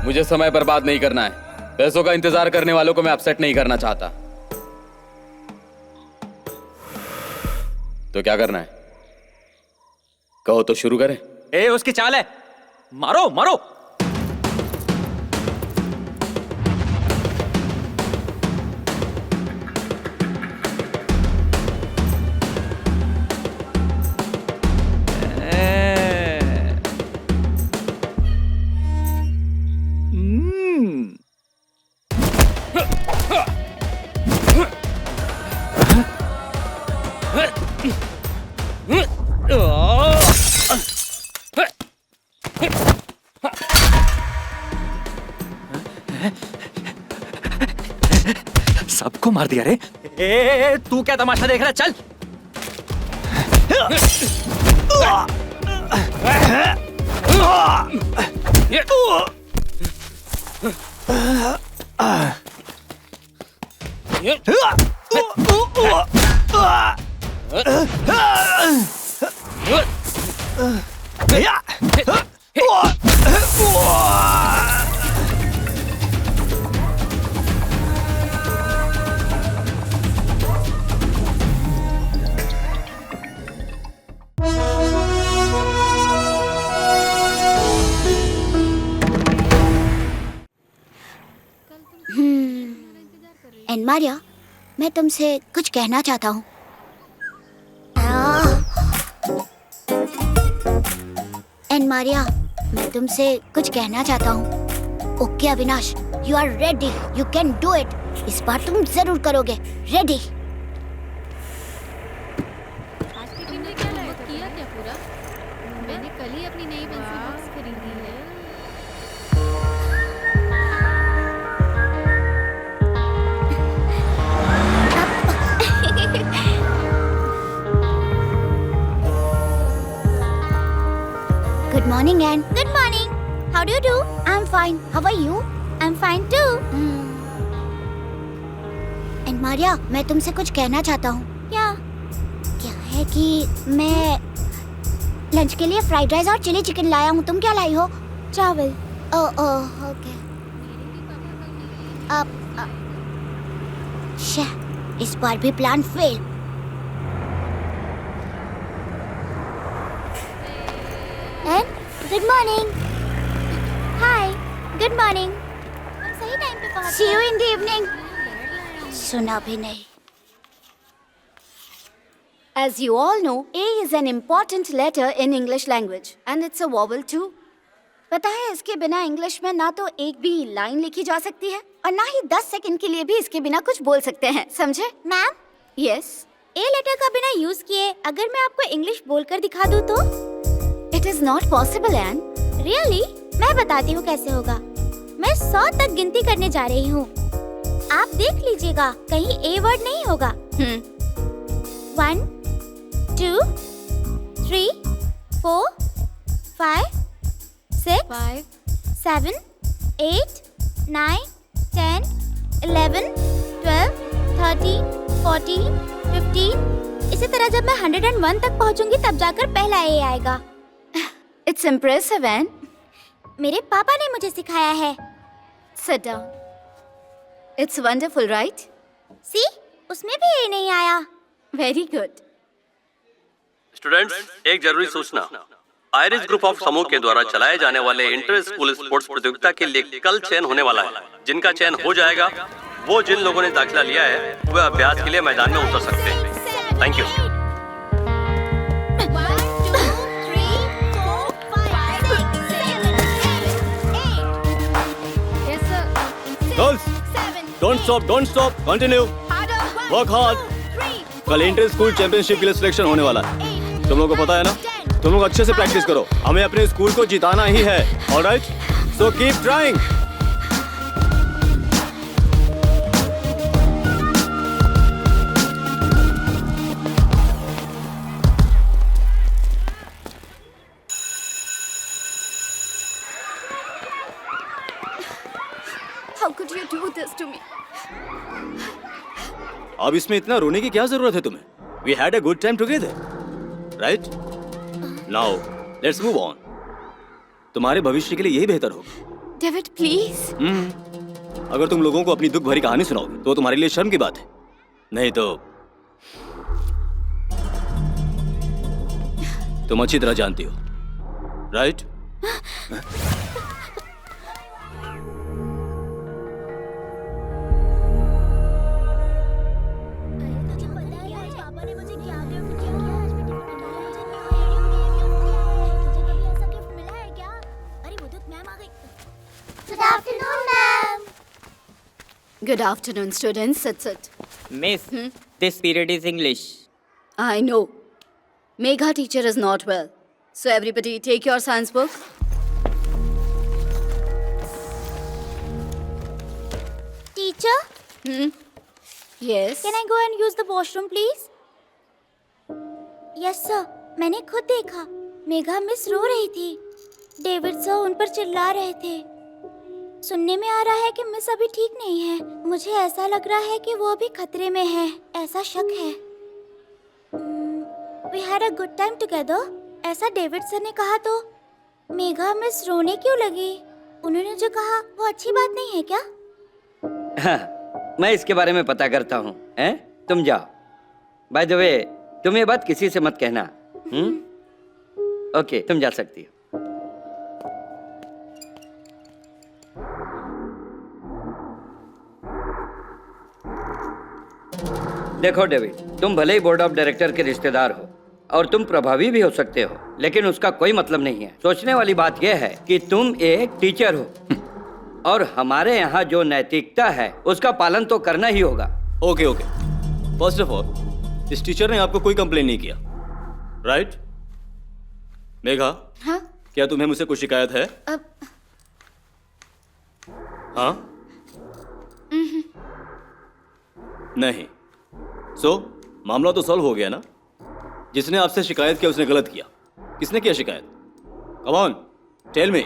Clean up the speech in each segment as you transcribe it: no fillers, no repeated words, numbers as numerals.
मुझे समय बर्बाद नहीं करना है। पैसों का इंतजार करने वालों को मैं अपसेट नहीं करना चाहता। तो क्या करना है? कहो तो शुरू करें। ए, उसकी चाल है, मारो मारो। सबको मार दिया रे। ए, तू क्या तमाशा देख रहा है? चल। एंड मारिया, मैं तुमसे कुछ कहना चाहता हूँ। एंड मारिया, मैं तुमसे कुछ कहना चाहता हूँ। Okay Avinash, you are ready, you can do it. इस बार तुम जरूर करोगे। रेडी? किया क्या पूरा? मैंने कल ही अपनी नई पेंसिल बॉक्स खरीदी है। Good morning, Anne. Good morning. How do you do? I'm fine. How are you? I'm fine too. And Maria, मैं तुमसे कुछ कहना चाहता हूँ। क्या? क्या है कि मैं लंच के लिए फ्राइड राइस और चिली चिकन लाया हूँ। तुम क्या लाई हो? चावल। Oh okay. इस बार भी plan fail. And good morning. Hi. Good morning. हम सही टाइम पे पहुंच गए। See you in the evening. सुना भी नहीं। As you all know, A is an important letter in English language and it's a vowel too. पता है इसके बिना इंग्लिश में ना तो एक भी लाइन लिखी जा सकती है और ना ही 10 सेकंड के लिए भी इसके बिना कुछ बोल सकते हैं, समझे? Ma'am, yes. ए लेटर का बिना यूज किए अगर मैं आपको इंग्लिश बोलकर दिखा दूं तो? It is not possible, Anne. Really? मैं बताती हूँ कैसे होगा। मैं 100 तक गिनती करने जा रही हूँ। आप देख लीजिएगा, कहीं ए वर्ड नहीं होगा। 1, 2, 3, 4, 5, 6, 7, 8, 9, 10, 11, 12, 13, 14, 15। इसी तरह जब मैं 101 तक पहुँचूंगी तब जाकर पहला ए आएगा। It's impressive, Anne. मेरे पापा ने मुझे सिखाया है। Sit down. It's wonderful, right? See? उसमें भी ए नहीं आया। Very good. स्टूडेंट्स, एक जरूरी सूचना। आयरिस ग्रुप ऑफ समूह के द्वारा चलाए जाने वाले इंटर स्कूल स्पोर्ट्स प्रतियोगिता के लिए कल चयन होने वाला है। जिनका चयन हो जाएगा, वो जिन लोगों ने दाखिला लिया है वह अभ्यास के लिए मैदान में उतर सकते हैं। Thank you. Girls, don't stop, continue. Work hard. कल इंटर स्कूल चैंपियनशिप के लिए सिलेक्शन होने वाला है। तुम लोगों को पता है ना? तुम लोग अच्छे से प्रैक्टिस करो। हमें अपने स्कूल को जिताना ही है। Alright? So keep trying. How could you do this to me? अब इसमें इतना रोने की क्या जरूरत है तुम्हें? We had a good time together, right? Now, let's move on. तुम्हारे भविष्य के लिए यही बेहतर होगा। David please. अगर तुम लोगों को अपनी दुख भरी कहानी सुनाओगे तो तुम्हारे लिए शर्म की बात है, नहीं तो तुम अच्छी तरह जानती हो, right? Good afternoon, ma'am. Good afternoon, students. Sit. Miss, this period is English. I know. Megha teacher is not well. So everybody take your science book. Teacher, Yes. can I go and use the washroom, please? Yes, sir. मैंने खुद देखा, Megha miss रो रही थी। David sir उन पर चिल्ला रहे थे। सुनने में आ रहा है कि मिस अभी ठीक नहीं है। मुझे ऐसा लग रहा है कि वो अभी खतरे में है, ऐसा शक है। We had a good time together. ऐसा डेविड सर ने कहा तो मेघा मिस रोने क्यों लगी? उन्होंने जो कहा वो अच्छी बात नहीं है क्या? हाँ, मैं इसके बारे में पता करता हूँ। हैं? तुम जाओ। बाय द वे, तुम ये बात किसी से मत कहना। ओके, तुम जा सकती हो। देखो डेविड, तुम भले ही बोर्ड ऑफ डायरेक्टर के रिश्तेदार हो और तुम प्रभावी भी हो सकते हो, लेकिन उसका कोई मतलब नहीं है। सोचने वाली बात यह है कि तुम एक टीचर हो और हमारे यहाँ जो नैतिकता है उसका पालन तो करना ही होगा। ओके। फर्स्ट ऑफ ऑल, इस टीचर ने आपको कोई कंप्लेन नहीं किया, राइट? मेघा, हाँ? क्या तुम्हें मुझसे कोई शिकायत है? हाँ? नहीं। सो मामला तो सॉल्व हो गया ना? जिसने आपसे शिकायत किया उसने गलत किया। किसने किया शिकायत? Come on, tell me.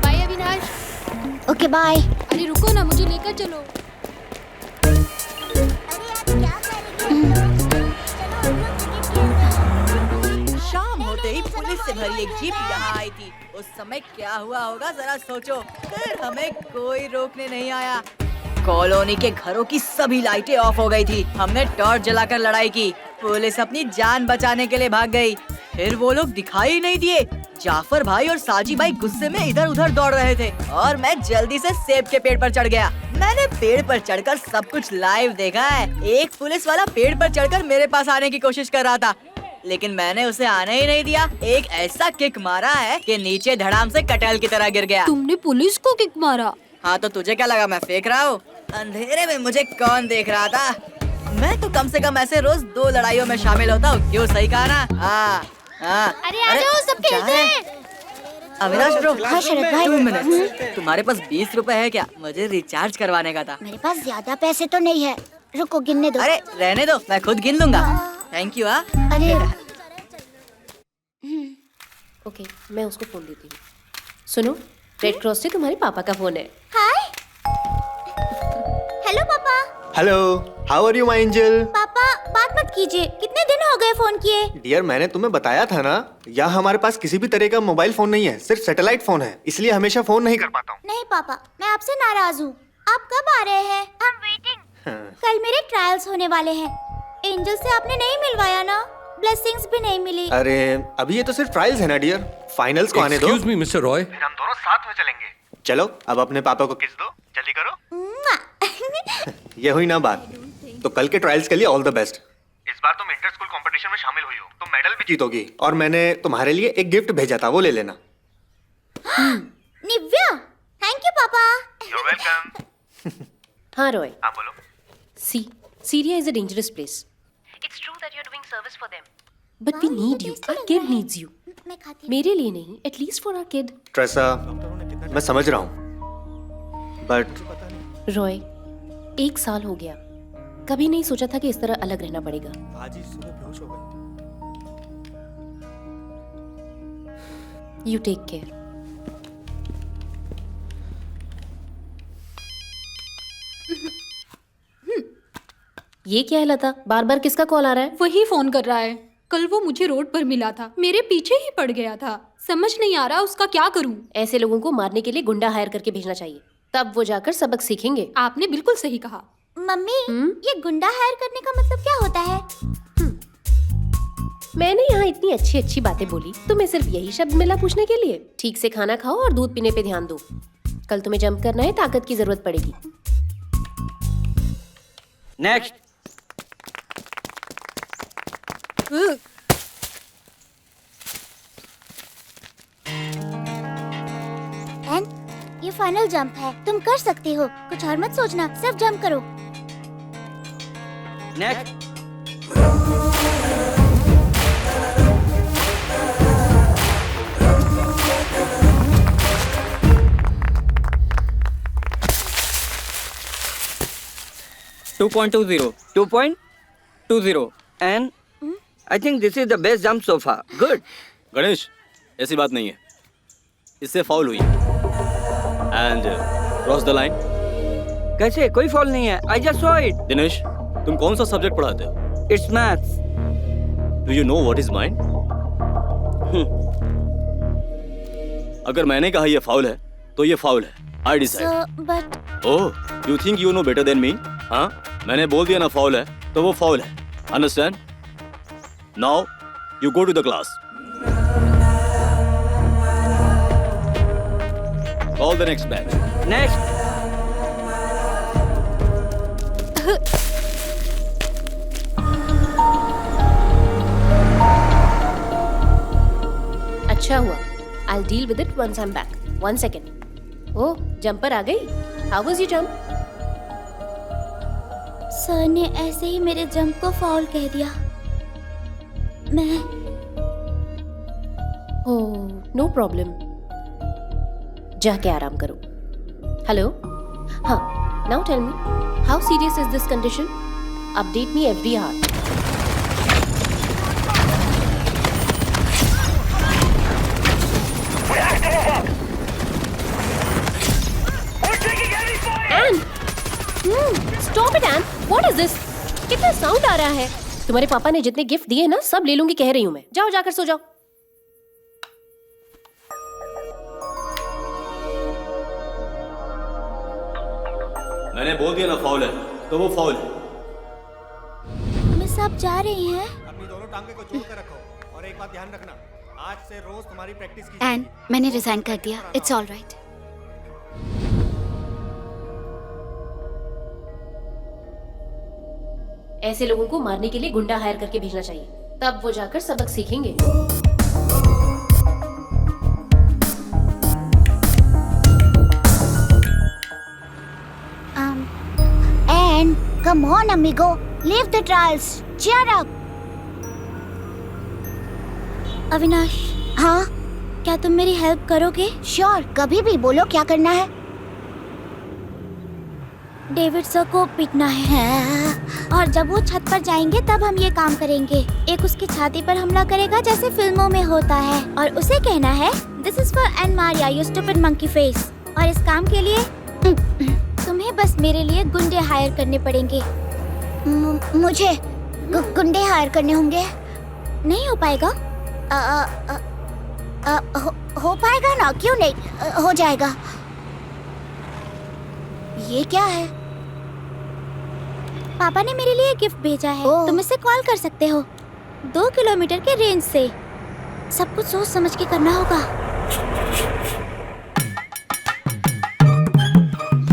Bye Avinash. Okay bye. अरे रुको ना, मुझे लेकर चलो। शाम होते ही पुलिस से भरी एक जीप यहाँ आई थी। उस समय क्या हुआ होगा जरा सोचो। फिर हमें कोई रोकने नहीं आया। कॉलोनी के घरों की सभी लाइटें ऑफ हो गई थी। हमने टॉर्च जलाकर लड़ाई की। पुलिस अपनी जान बचाने के लिए भाग गई। फिर वो लोग दिखाई नहीं दिए। जाफर भाई और साजी भाई गुस्से में इधर उधर दौड़ रहे थे और मैं जल्दी से सेब के पेड़ पर चढ़ गया। मैंने पेड़ पर चढ़कर सब कुछ लाइव देखा है। एक पुलिस वाला पेड़ पर चढ़कर मेरे पास आने की कोशिश कर रहा था, लेकिन मैंने उसे आने ही नहीं दिया। एक ऐसा किक मारा है कि नीचे धड़ाम से कटहल की तरह गिर गया। तुमने पुलिस को किक मारा? हाँ तो तुझे क्या लगा मैं फेंक रहा हूँ? अंधेरे में मुझे कौन देख रहा था? मैं तो कम से कम ऐसे रोज 2 लड़ाइयों में शामिल होता हूँ। क्यों, सही कहा ना? हाँ। अरे आ जाओ, सब खेलते हैं। अविनाश ब्रो, हाँ शरद भाई। 2 मिनट। तुम्हारे पास 20 रुपए है क्या? मुझे रिचार्ज करवाने का था। मेरे पास ज्यादा पैसे तो नहीं है, रुको गिनने दो। अरे रहने दो, मैं खुद गिन लूंगा। Thank you. अरे ओके, मैं उसको फोन देती हूँ। सुनो, रेड क्रॉस से तुम्हारे पापा का फोन है। हाय। हेलो पापा। Hello, how are you my angel? पापा बात मत कीजिए, कितने दिन हो गए फोन किए। डियर, मैंने तुम्हें बताया था ना, यहाँ हमारे पास किसी भी तरह का मोबाइल फोन नहीं है, सिर्फ सैटेलाइट फोन है, इसलिए हमेशा फोन नहीं कर पाता हूँ। नहीं पापा, मैं आपसे नाराज हूँ। आप कब आ रहे हैं? I'm waiting। कल मेरे ट्रायल्स होने वाले हैं। एंजल से आपने नहीं मिलवाया ना? ब्लेसिंग्स भी नहीं मिली। अरे अभी ये तो सिर्फ ट्रायल्स है ना डियर, फाइनल्स को आने दो। Excuse me mister Roy. फिर हम दोनों साथ में चलेंगे। चलो अब अपने पापा को किस दो, जल्दी करो। ये हुई ना बात। तो कल के ट्रायल्स के लिए ऑल द बेस्ट। इस बार तुम इंटर स्कूल कंपटीशन में शामिल हुई हो, तुम मेडल भी जीतोगी। और मैंने तुम्हारे लिए एक गिफ्ट भेजा था, वो ले लेना। निव्या, थैंक यू पापा। You're welcome। हाँ रॉय, हाँ बोलो। See Syria is a dangerous place. It's true that you are doing service for them, but we need you. Our kid needs you. मैं खाती मेरे लिए नहीं, at least for our kid. Teresa, मैं समझ रहा हूँ, बट रॉय, 1 साल हो गया, कभी नहीं सोचा था कि इस तरह अलग रहना पड़ेगा। You take care. ये क्या है लता? बार बार किसका कॉल आ रहा है? वही फोन कर रहा है। कल वो मुझे रोड पर मिला था, मेरे पीछे ही पड़ गया था। समझ नहीं आ रहा उसका क्या करूं। ऐसे लोगों को मारने के लिए गुंडा हायर करके भेजना चाहिए, तब वो जाकर सबक सीखेंगे। आपने बिल्कुल सही कहा। मम्मी, ये गुंडा हायर करने का मतलब क्या होता है? मैंने यहाँ इतनी अच्छी अच्छी बातें बोली, तुम्हें सिर्फ यही शब्द मिला पूछने के लिए? ठीक से खाना खाओ और दूध पीने पे ध्यान दो। कल तुम्हें जंप करना है, ताकत की जरूरत पड़ेगी। नेक्स्ट। एन, ये फाइनल जंप है, तुम कर सकती हो। कुछ और मत सोचना, सिर्फ जंप करो। Next. To 2.20 and I think this is the best jump so far. Good. Ganesh, ऐसी बात नहीं है, इससे फाउल हुई एंड क्रॉस द लाइन। कैसे? कोई फॉल नहीं है। I just saw it. Dinesh, तुम कौन सा सब्जेक्ट पढ़ाते हो? It's maths. Do you know what is mind? अगर मैंने कहा ये फाउल है तो ये फाउल है। I decide. But oh, you think you know better than me? हाँ, मैंने बोल दिया ना फाउल है तो वो फाउल है। Understand? Now you go to the class. Call the next batch. Next. अच्छा हुआ। I'll deal with it once I'm back. 1 second. Oh, jumper आ गई। How was your jump? Sir ने ऐसे ही मेरे जंप को फाउल कह दिया। मैं ओह, no problem. जाके आराम करो। हेलो? हाँ, now tell me, how serious is this condition? Update me every hour. Anne! Stop it, Anne! What is this? कितना साउंड आ रहा है? तुम्हारे पापा ने जितने गिफ्ट दिए ना, सब ले लूंगी कह रही हूँ मैं। जाओ, जाकर सो जाओ। मैंने बोल दिया ना फाउल है तो वो फाउल है। मिस आप जा रही हैं? अपनी दोनों टांगे को जोड़ कर रखो और एक बात ध्यान रखना, आज से रोज तुम्हारी प्रैक्टिस की एन, मैंने रिजाइन कर दिया। It's all right. ऐसे लोगों को मारने के लिए गुंडा हायर करके भेजना चाहिए, तब वो जाकर सबक सीखेंगे। Ann, come on amigo, leave the trials, cheer up. Avinash. हाँ? क्या तुम मेरी हेल्प करोगे? श्योर, कभी भी बोलो क्या करना है। डेविड सर को पीटना है और जब वो छत पर जाएंगे तब हम ये काम करेंगे। एक उसकी छाती पर हमला करेगा जैसे फिल्मों में होता है और उसे कहना है this is for Anne Maria you stupid monkey face. और इस काम के लिए तुम्हें बस मेरे लिए गुंडे हायर करने पड़ेंगे। मुझे गुंडे हायर करने होंगे? नहीं हो पाएगा? हो पाएगा ना, क्यों नहीं? हो जाएगा। ये क्या है? पापा ने मेरे लिए गिफ्ट भेजा है। तुम इसे कॉल कर सकते हो 2 किलोमीटर के रेंज से। सब कुछ सोच समझ के करना होगा।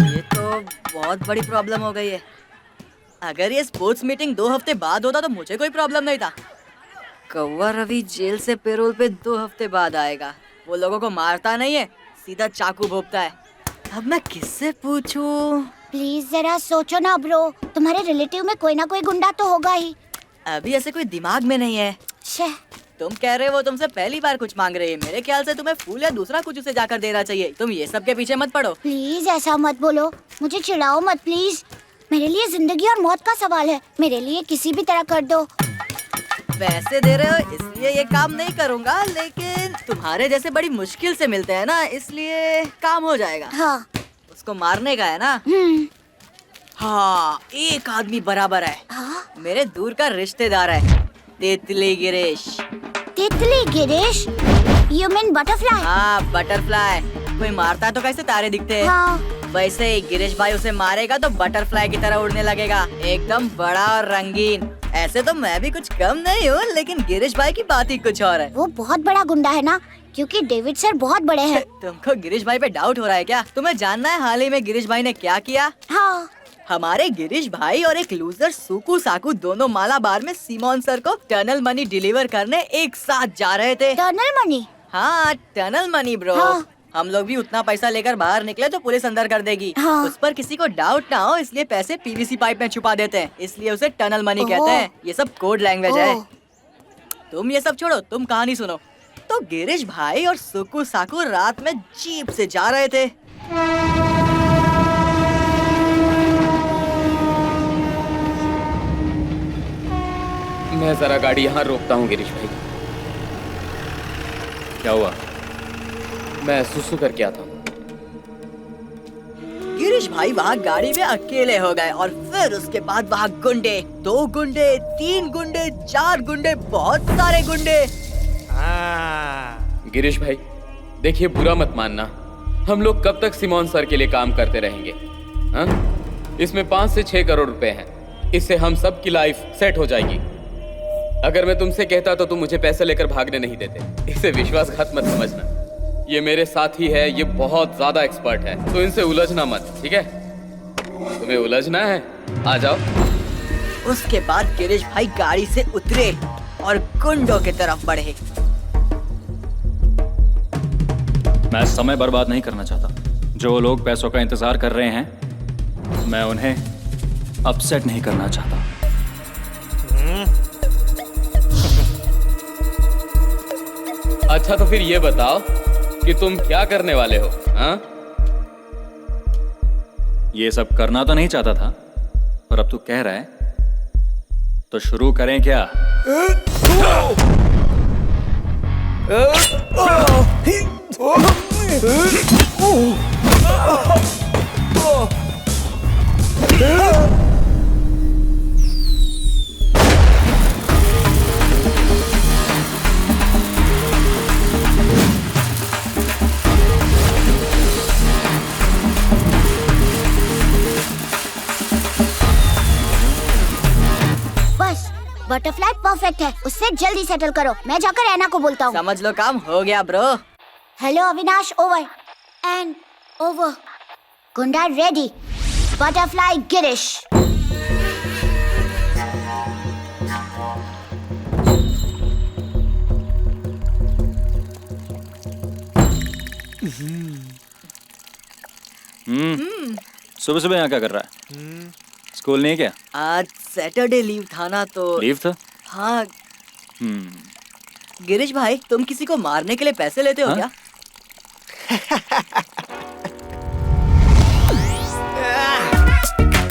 ये तो बहुत बड़ी प्रॉब्लम हो गई है। अगर ये स्पोर्ट्स मीटिंग 2 हफ्ते बाद होता तो मुझे कोई प्रॉब्लम नहीं था। कौवा रवि जेल से पैरोल पे 2 हफ्ते बाद आएगा। वो लोगों को मारता नहीं है, सीधा चाकू भोंकता है। अब मैं किससे पूछूं? प्लीज जरा सोचो ना ब्रो, तुम्हारे रिलेटिव में कोई ना कोई गुंडा तो होगा ही। अभी ऐसे कोई दिमाग में नहीं है। तुम कह रहे हो तुमसे पहली बार कुछ मांग रही है। मेरे ख्याल से तुम्हें फूल या दूसरा कुछ उसे जाकर देना चाहिए। तुम ये सब के पीछे मत पड़ो। प्लीज ऐसा मत बोलो, मुझे चिढ़ाओ मत प्लीज। मेरे लिए जिंदगी और मौत का सवाल है। मेरे लिए किसी भी तरह कर दो। पैसे दे रहे हो इसलिए ये काम नहीं करूँगा, लेकिन तुम्हारे जैसे बड़ी मुश्किल से मिलते हैं ना, इसलिए काम हो जाएगा। हाँ। उसको मारने का है ना? हाँ, एक आदमी बराबर है। हाँ? मेरे दूर का रिश्तेदार है, तितली गिरीश। तितली गिरीश? You mean butterfly? हाँ, बटरफ्लाई। कोई मारता है तो कैसे तारे दिखते हैं? हाँ। वैसे ही गिरीश भाई उसे मारेगा तो बटरफ्लाई की तरह उड़ने लगेगा, एकदम बड़ा और रंगीन। ऐसे तो मैं भी कुछ कम नहीं हूँ, लेकिन गिरीश भाई की बात ही कुछ और है। वो बहुत बड़ा गुंडा है ना, क्योंकि डेविड सर बहुत बड़े हैं। तुमको गिरीश भाई पे डाउट हो रहा है क्या? तुम्हें जानना है हाल ही में गिरीश भाई ने क्या किया? हाँ। हमारे गिरीश भाई और एक लूजर सुकू साकू दोनों मालाबार में सीमोन सर को टनल मनी डिलीवर करने एक साथ जा रहे थे। Tunnel money? हाँ, टनल मनी ब्रो। हाँ। हम लोग भी उतना पैसा लेकर बाहर निकले तो पुलिस अंदर कर देगी। हाँ। उस पर किसी को डाउट ना हो इसलिए पैसे पीवीसी पाइप में छुपा देते हैं, इसलिए उसे टनल मनी कहते हैं। ये सब कोड लैंग्वेज है। तुम ये सब छोड़ो, तुम कहानी सुनो। तो गिरीश भाई और सुकू साकू रात में जीप से जा रहे थे। मैं जरा गाड़ी यहाँ रोकता हूँ गिरीश भाई। क्या हुआ? मैं सुसु करके आता हूँ। गिरीश भाई वहाँ गाड़ी में अकेले हो गए और फिर उसके बाद वहाँ गुंडे, 2 गुंडे, 3 गुंडे, 4 गुंडे, बहुत सारे गुंडे। गिरीश भाई देखिए, बुरा मत मानना, हम लोग कब तक सिमोन सर के लिए काम करते रहेंगे? हाँ? इसमें 5 से 6 करोड़ रुपए हैं, इससे हम सब की लाइफ सेट हो जाएगी। अगर मैं तुमसे कहता तो तुम मुझे पैसे लेकर भागने नहीं देते। इसे विश्वासघात मत समझना, ये मेरे साथी है, ये बहुत ज्यादा एक्सपर्ट है, तो इनसे उलझना मत, ठीक है? तुम्हें उलझना है, आ जाओ। उसके बाद गिरीश भाई गाड़ी से उतरे और गुंडों की तरफ बढ़े। मैं समय बर्बाद नहीं करना चाहता। जो लोग पैसों का इंतजार कर रहे हैं, मैं उन्हें अपसेट नहीं करना चाहता। अच्छा तो फिर ये बताओ कि तुम क्या करने वाले हो? हाँ? ये सब करना तो नहीं चाहता था, पर अब तू कह रहा है तो शुरू करें क्या? बटरफ्लाई परफेक्ट है, उससे जल्दी सेटल करो। मैं जाकर ऐना को बोलता हूँ। समझ लो काम हो गया bro. Hello Avinash, over and over. गुंडा रेडी, बटरफ्लाई गिरीश। सुबह सुबह यहाँ क्या कर रहा है? स्कूल नहीं क्या? आज सैटरडे लीव था ना, तो लीव था? हाँ। गिरीश भाई, तुम किसी को मारने के लिए पैसे लेते हो क्या?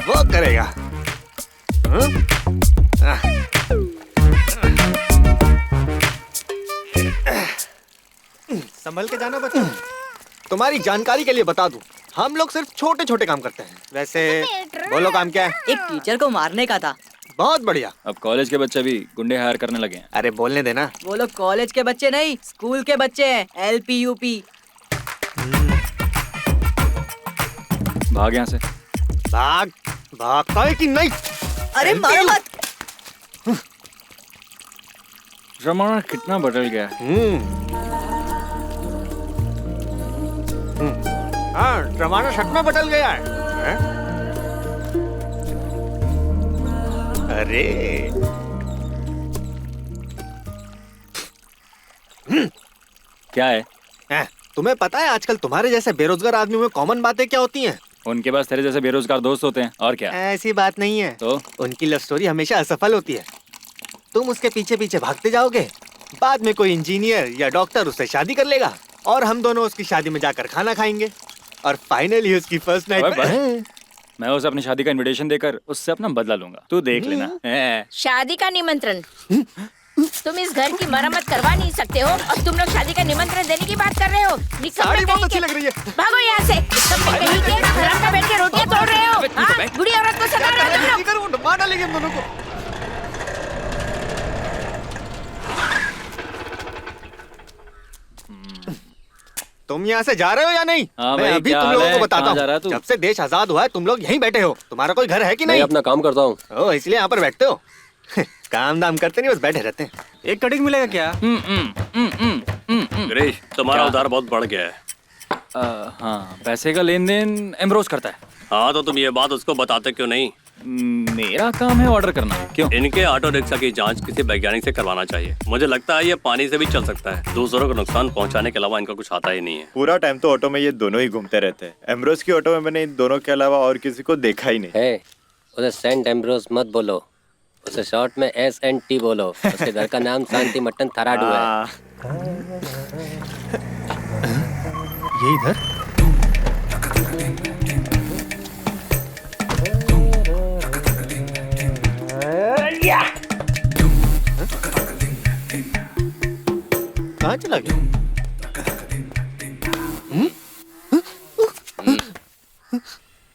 वो करेगा। संभल के जाना बच्चा। तुम्हारी जानकारी के लिए बता दूं, हम लोग सिर्फ छोटे छोटे काम करते हैं। वैसे बोलो काम क्या है? एक टीचर को मारने का था। बहुत बढ़िया। अब कॉलेज के बच्चे भी गुंडे हायर करने लगे हैं। अरे बोलने देना। वो लोग कॉलेज के बच्चे नहीं, स्कूल के बच्चे हैं, LP UP। भाग यहाँ से। भाग भागता है कि नहीं? अरे मारो मत। जमाना कितना बदल गया। हाँ, जमाना सच में बदल गया है। अरे क्या है? तुम्हें पता है आजकल तुम्हारे जैसे बेरोजगार आदमियों में कॉमन बातें क्या होती हैं? उनके पास तेरे जैसे बेरोजगार दोस्त होते हैं, और क्या? ऐसी बात नहीं है। तो उनकी लव स्टोरी हमेशा असफल होती है। तुम उसके पीछे पीछे भागते जाओगे, बाद में कोई इंजीनियर या डॉक्टर उससे शादी कर लेगा और हम दोनों उसकी शादी में जाकर खाना खाएंगे और फाइनली उसकी फर्स्ट नाइट मैं उसे अपनी शादी का इनविटेशन देकर उससे अपना बदला लूंगा। तू देख लेना। शादी का निमंत्रण? तुम इस घर की मरम्मत करवा नहीं सकते हो और तुम लोग शादी का निमंत्रण देने की बात कर रहे हो। साड़ी बहुत अच्छी लग रही है। भागो यहाँ से। तुम कहीं के हराम का बैठ के रोटियां तोड़ रहे हो। हाँ, बूढ़ी औरत को सता रहे हो तुम लोग। मार डालेंगे हम दोनों को। तुम यहाँ से जा रहे हो या नहीं? हाँ मैं भाई, अभी क्या तुम हाल लोगों है? को बताता कहाँ जा रहा है हूँ। तू? जब से देश आजाद हुआ है तुम लोग यहीं बैठे हो। तुम्हारा कोई घर है कि नहीं? अपना काम करता हूँ। ओह, इसलिए यहाँ पर बैठते हो। काम दाम करते नहीं, बस बैठे रहते हैं। एक कटिंग मिलेगा क्या? गिरीश, तुम्हारा उधार बहुत बढ़ गया है। हाँ, पैसे का लेन देन एम्ब्रोस करता है। हाँ, तो तुम ये बात उसको बताते क्यों नहीं? मेरा काम है ऑर्डर करना। क्यों? इनके ऑटो रिक्शा की जांच किसी वैज्ञानिक से करवाना चाहिए। मुझे लगता है ये पानी से भी चल सकता है। दूसरों को नुकसान पहुंचाने के अलावा इनका कुछ आता ही नहीं है। पूरा टाइम तो ऑटो में ये दोनों ही घूमते रहते हैं। एम्ब्रोस की ऑटो में मैंने इन दोनों के अलावा और किसी को देखा ही नहीं। है, उसे सेंट एम्ब्रोस मत बोलो, उसे शॉर्ट में SNT बोलो। उसके घर का नाम शांति मट्टन थराडू है। ये इधर? कहाँ चला गया?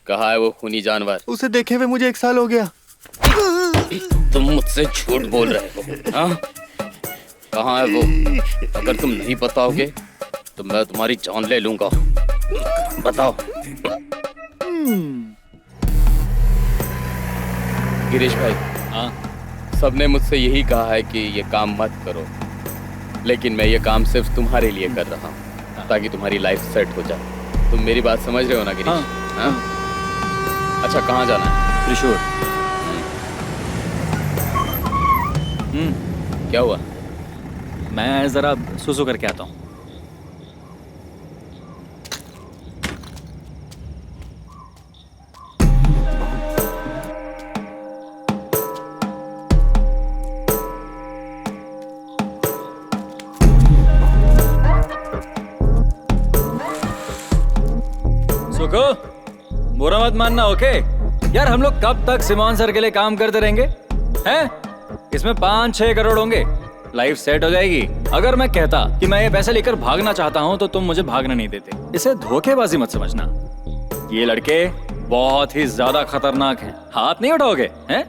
कहाँ है वो खूनी जानवर? उसे देखे हुए मुझे 1 साल हो गया। तुम मुझसे झूठ बोल रहे हो, हाँ? कहाँ है वो? अगर तुम नहीं बताओगे तो मैं तुम्हारी जान ले लूंगा। बताओ। गिरीश भाई, हाँ, सबने मुझसे यही कहा है कि ये काम मत करो, लेकिन मैं ये काम सिर्फ तुम्हारे लिए कर रहा हूँ ताकि तुम्हारी लाइफ सेट हो जाए। तुम मेरी बात समझ रहे हो ना गिरीश? हाँ? अच्छा, कहाँ जाना है? त्रिशूर। क्या हुआ? मैं जरा सुसु करके आता हूँ। सुको, बुरा मत मानना, ओके? यार, हम लोग कब तक सिमोन सर के लिए काम करते रहेंगे? हैं? इसमें 5-6 करोड़ होंगे, लाइफ सेट हो जाएगी। अगर मैं कहता कि मैं ये पैसे लेकर भागना चाहता हूँ तो तुम मुझे भागने नहीं देते। इसे धोखेबाजी मत समझना। ये लड़के बहुत ही ज्यादा खतरनाक हैं। हाथ नहीं उठाओगे? हैं?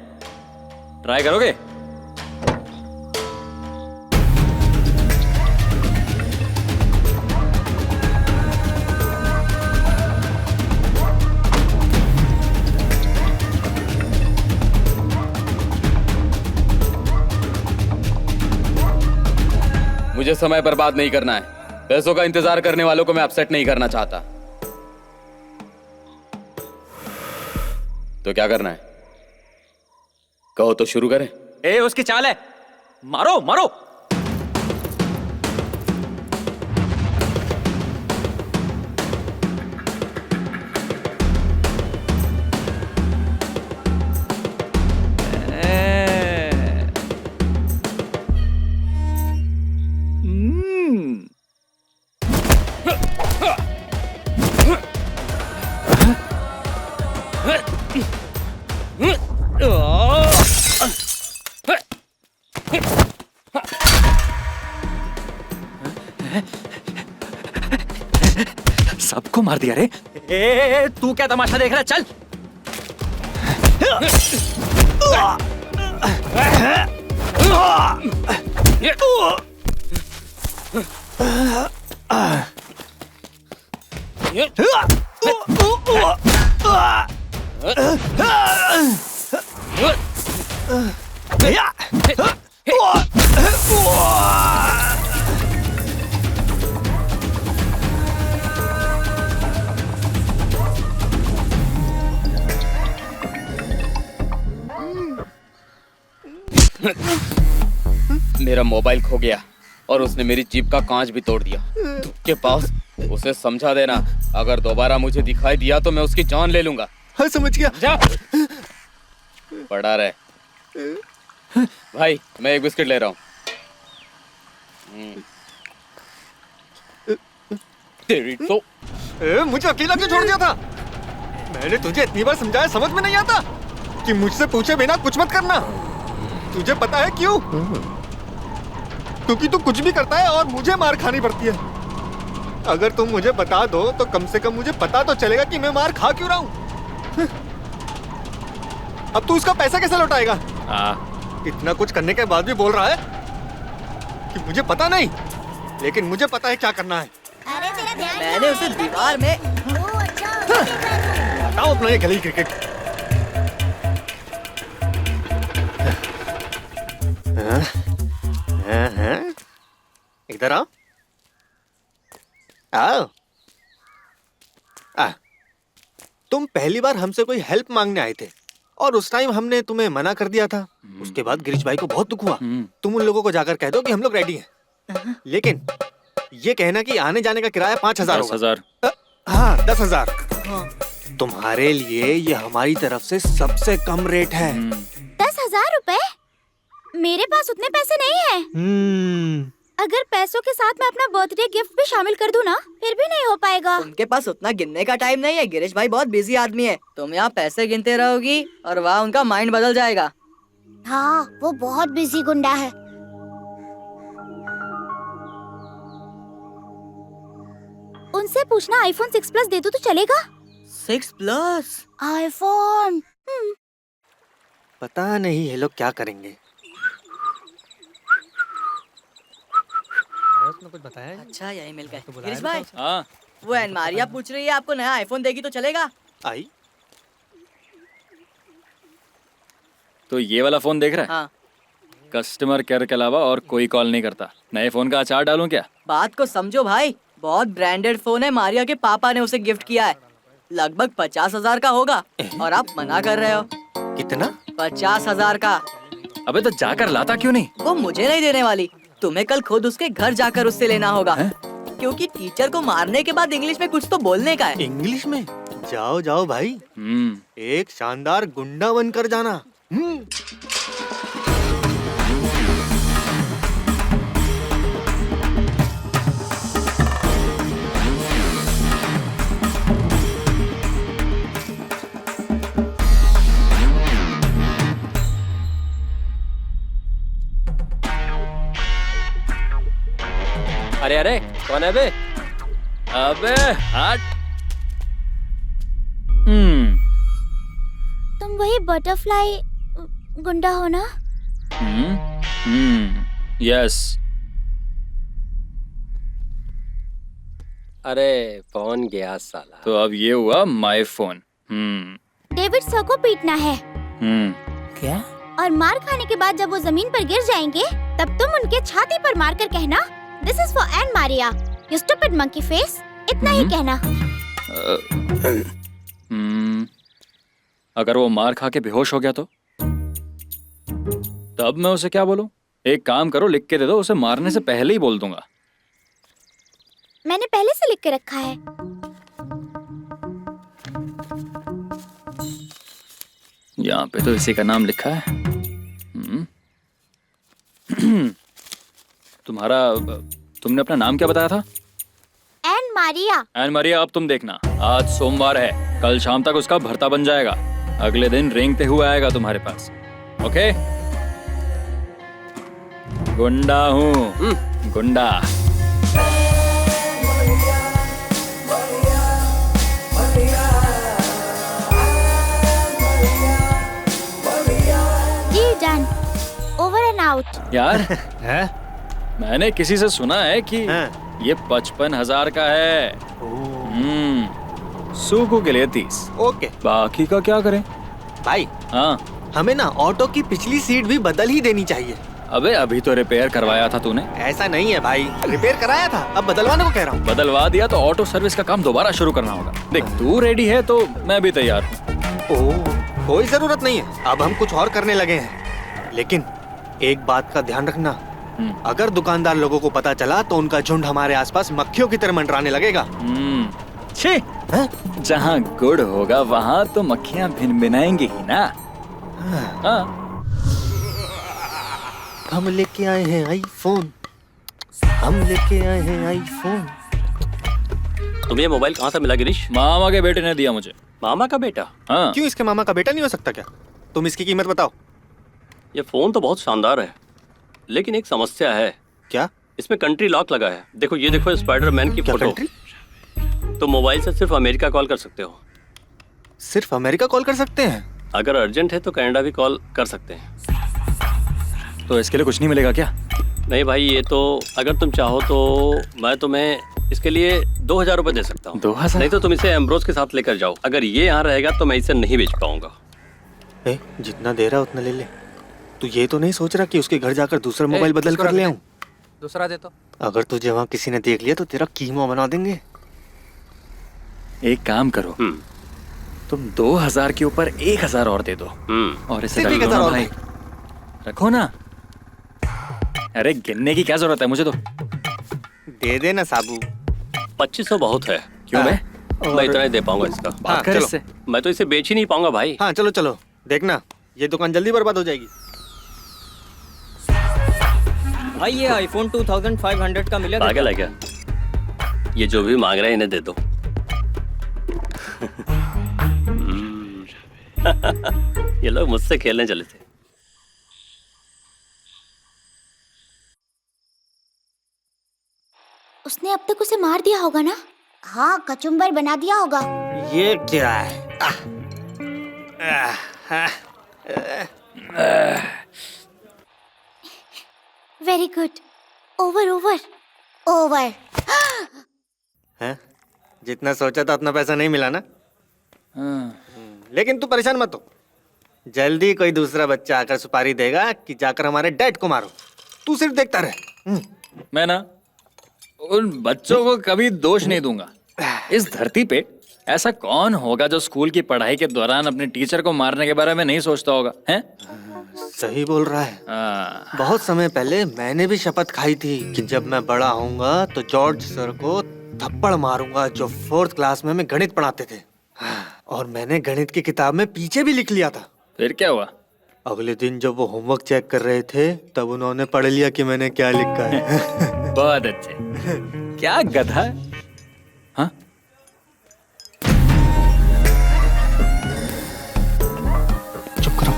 ट्राई करोगे? मुझे समय बर्बाद नहीं करना है। पैसों का इंतजार करने वालों को मैं अपसेट नहीं करना चाहता। तो क्या करना है? कहो तो शुरू करें। ए, उसकी चाल है, मारो मारो। सबको मार दिया रे। ए, तू क्या तमाशा देख रहा है? चल। मेरा मोबाइल खो गया और उसने मेरी जीप का कांच भी तोड़ दिया। के पास उसे समझा देना, अगर दोबारा मुझे दिखाई दिया तो मैं उसकी जान ले लूंगा। हाँ, समझ गया। जा। पड़ा रहे। भाई, मैं एक बिस्किट ले रहा हूँ। तेरी तो मुझे अकेला क्यों छोड़ दिया था? मैंने तुझे इतनी बार समझाया, समझ में नहीं आता कि मुझसे पूछे बिना कुछ मत करना। तुझे पता है क्यों? क्योंकि तू कुछ भी करता है और मुझे मार खानी पड़ती है। अगर तुम मुझे बता दो तो कम से कम मुझे पता तो चलेगा कि मैं मार खा क्यों रहा हूँ। अब तू इसका पैसा कैसे लौटाएगा? इतना कुछ करने के बाद भी बोल रहा है कि मुझे पता नहीं, लेकिन मुझे पता है क्या करना है। मैंने उसे दीवार में हटाओ अपना ये गली क्रिकेट। इधर आओ। आओ। तुम पहली बार हमसे कोई हेल्प मांगने आए थे और उस टाइम हमने तुम्हें मना कर दिया था। उसके बाद गिरीश भाई को बहुत दुख हुआ। तुम उन लोगों को जाकर कह दो कि हम लोग रेडी हैं, लेकिन ये कहना कि आने जाने का किराया 5,000 होगा। 10,000। हाँ 10,000। तुम्हारे लिए ये हमारी तरफ से सबसे कम रेट है। 10,000 रुपए? मेरे पास उतने पैसे नहीं है। अगर पैसों के साथ मैं अपना बर्थडे गिफ्ट भी शामिल कर दूं ना, फिर भी नहीं हो पाएगा। उनके पास उतना गिनने का टाइम नहीं है। गिरीश भाई बहुत बिजी आदमी है। तुम यहाँ पैसे गिनते रहोगी और वहाँ उनका माइंड बदल जाएगा। हाँ, वो बहुत बिजी गुंडा है। उनसे पूछना आईफोन 6 प्लस दे दो तो चलेगा? 6 प्लस आईफोन। पता नहीं ये लोग क्या करेंगे। कुछ बताया? अच्छा यही मिल गए। गिरीश भाई, हाँ वो एन मारिया पूछ रही है आपको नया आईफोन देगी तो चलेगा? आई तो ये वाला फोन देख रहा है? हाँ। कस्टमर केयर के अलावा और कोई कॉल नहीं करता। नए फोन का अचार डालूं क्या? बात को समझो भाई, बहुत ब्रांडेड फोन है। मारिया के पापा ने उसे गिफ्ट किया है। लगभग 50,000 का होगा और आप मना कर रहे हो। कितना? 50,000 का। अबे तो जाकर लाता क्यों नहीं? वो मुझे नहीं देने वाली। तुम्हें कल खुद उसके घर जाकर उससे लेना होगा। क्योंकि टीचर को मारने के बाद इंग्लिश में कुछ तो बोलने का है। इंग्लिश में? जाओ जाओ भाई, एक शानदार गुंडा बनकर जाना। अरे अरे कौन है बे? अबे हट। तुम वही बटरफ्लाई गुंडा हो ना? यस। अरे फोन गया साला। तो अब ये हुआ माय फोन। डेविड सर को पीटना है। क्या? और मार खाने के बाद जब वो जमीन पर गिर जाएंगे, तब तुम उनके छाती पर मार कर कहना, This is for Anne Maria, you stupid monkey face. इतना ही कहना। अगर वो मार खा के बेहोश हो गया तो? तब मैं उसे क्या बोलूं? एक काम करो, लिख के दे दो, उसे मारने से पहले ही बोल दूंगा। मैंने पहले से लिख के रखा है। यहाँ पे तो इसी का नाम लिखा है। तुमने अपना नाम क्या बताया था? एन मारिया। एन मारिया, अब तुम देखना, आज सोमवार है, कल शाम तक उसका भर्ता बन जाएगा। अगले दिन रेंगते हुए आएगा तुम्हारे पास। ओके? गुंडा हूँ, गुंडा। जी डन, ओवर एंड आउट। यार मैंने किसी से सुना है कि ये 55,000 का है। सूखू के लिए 30। ओके, बाकी का क्या करें भाई? हाँ, हमें ना ऑटो की पिछली सीट भी बदल ही देनी चाहिए। अबे अभी तो रिपेयर करवाया था तूने। ऐसा नहीं है भाई, रिपेयर कराया था, अब बदलवाने को कह रहा हूँ। बदलवा दिया तो ऑटो सर्विस का काम दोबारा शुरू करना होगा। देख, तू रेडी है तो मैं भी तैयार हूँ। ओह, कोई जरूरत नहीं है, अब हम कुछ और करने लगे हैं। लेकिन एक बात का ध्यान रखना, अगर दुकानदार लोगों को पता चला तो उनका झुंड हमारे आसपास मक्खियों की तरह मंडराने लगेगा। छी, जहाँ गुड़ होगा वहाँ तो मक्खियाँ भिनभिनाएंगी ही ना। हाँ। हम लेके आए हैं आईफोन, हम लेके आए हैं आईफोन। तुम्हें ये मोबाइल कहाँ से मिला गिरीश? मामा के बेटे ने दिया मुझे। मामा का बेटा? हाँ। क्यों, इसके मामा का बेटा नहीं हो सकता क्या? तुम इसकी कीमत बताओ। ये फोन तो बहुत शानदार है, लेकिन एक समस्या है। क्या? इसमें कंट्री लॉक लगा है। देखो ये देखो स्पाइडरमैन की फोटो। तो मोबाइल से सिर्फ अमेरिका कॉल कर सकते हो। सिर्फ अमेरिका कॉल कर सकते हैं? अगर अर्जेंट है तो कनाडा भी कॉल कर सकते हैं। तो इसके लिए कुछ नहीं मिलेगा क्या? नहीं भाई, ये तो अगर तुम चाहो तो मैं तुम्हें इसके लिए 2000 रुपए दे सकता हूँ। 2000? नहीं तो तुम इसे एम्ब्रोस के साथ लेकर जाओ। अगर ये यहाँ रहेगा तो मैं इसे नहीं बेच पाऊंगा। जितना दे रहा उतना ले ले। तू ये तो नहीं सोच रहा कि उसके घर जाकर दूसरा मोबाइल बदल कर ले आऊं? दूसरा दे तो। अगर तुझे वहाँ किसी ने देख लिया तो तेरा कीमा बना देंगे। एक काम करो, तुम 2000 के ऊपर 1000 और दे दो और इसे सिर्फ रख लो 1000 ना और भाई। रखो ना। अरे गिनने की क्या जरूरत है, मुझे तो दे दे ना साबू। 2500 बहुत है। क्यों बे? मैं इतना ही दे पाऊंगा इसका। बात कर इससे। मैं तो इसे बेच ही नहीं पाऊंगा भाई। हाँ चलो चलो, देखना ये दुकान जल्दी बर्बाद हो जाएगी। भाई ये आईफोन 2500 का मिलेगा? पागल है क्या? ये जो भी मांग रहे हैं इन्हें दे दो। ये लोग मुझसे खेलने चले थे। उसने अब तक उसे मार दिया होगा ना? हाँ, कचुम्बर बना दिया होगा। ये क्या है? Very good. Over over over. हैं? जितना सोचा था उतना पैसा नहीं मिला ना? लेकिन तू परेशान मत हो, जल्दी कोई दूसरा बच्चा आकर सुपारी देगा कि जाकर हमारे डैड को मारो। तू सिर्फ देखता रहे। मैं ना उन बच्चों को कभी दोष नहीं दूंगा। इस धरती पे ऐसा कौन होगा जो स्कूल की पढ़ाई के दौरान अपने टीचर को मारने के बारे में नहीं सोचता होगा, हैं? सही बोल रहा है। बहुत समय पहले मैंने भी शपथ खाई थी कि जब मैं बड़ा होऊंगा तो जॉर्ज सर को थप्पड़ मारूंगा जो 4th क्लास में हमें गणित पढ़ाते थे। और मैंने गणित की किताब में पीछे भी लिख लिया था। फिर क्या हुआ? अगले दिन जब वो होमवर्क चेक कर रहे थे तब उन्होंने पढ़ लिया कि मैंने क्या लिखा है। बहुत अच्छे। क्या गधा है? हाँ? चुप करो।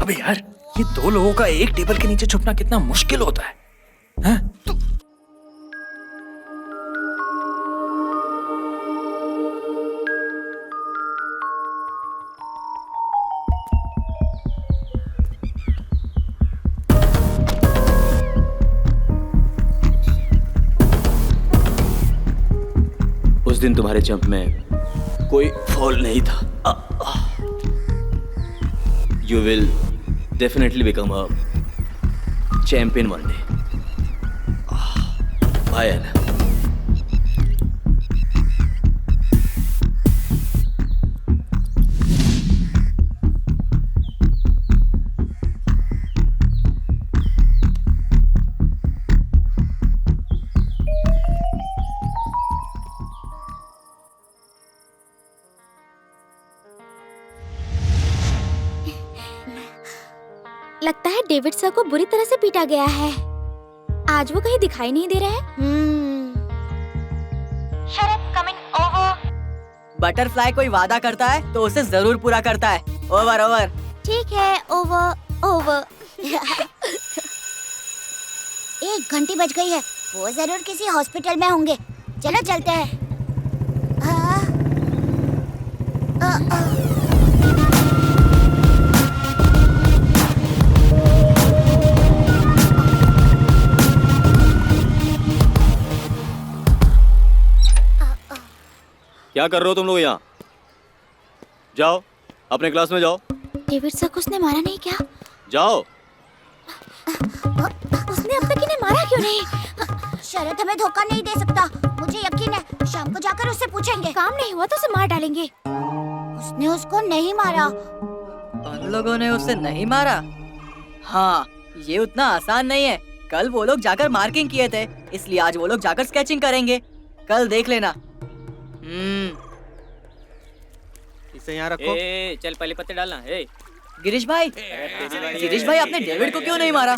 अबे यार, ये 2 लोगों का एक टेबल के नीचे छुपना कितना मुश्किल होता है, हैं? उस दिन तुम्हारे जंप में कोई फॉल नहीं था। You will definitely become a champion one day. Bye Anna. लगता है डेविड सर को बुरी तरह से पीटा गया है। आज वो कहीं दिखाई नहीं दे रहे हैं। शरद कमिंग ओवर। बटरफ्लाई कोई वादा करता है तो उसे जरूर पूरा करता है। Over over. ठीक है, ओवर ओवर। 1 घंटी बज गई है, वो जरूर किसी हॉस्पिटल में होंगे। चलो चलते हैं। क्या कर रहे हो तुम लोग यहाँ? जाओ अपने क्लास में जाओ। डेविड सर को उसने मारा नहीं क्या? जाओ। उसने अब तक इन्हें मारा क्यों नहीं? शरद हमें धोखा नहीं दे सकता, मुझे यकीन है। शाम को जाकर उससे पूछेंगे। काम नहीं हुआ तो उसे मार डालेंगे। उसने उसको नहीं मारा। उन लोगों ने उसे नहीं मारा? हाँ, ये उतना आसान नहीं है। कल वो लोग जाकर मार्किंग किए थे, इसलिए आज वो लोग जाकर स्केचिंग करेंगे। कल देख लेना। इसे यहाँ रखो। चल पहले पत्ते डालना। गिरीश भाई, आपने डेविड को क्यों नहीं मारा?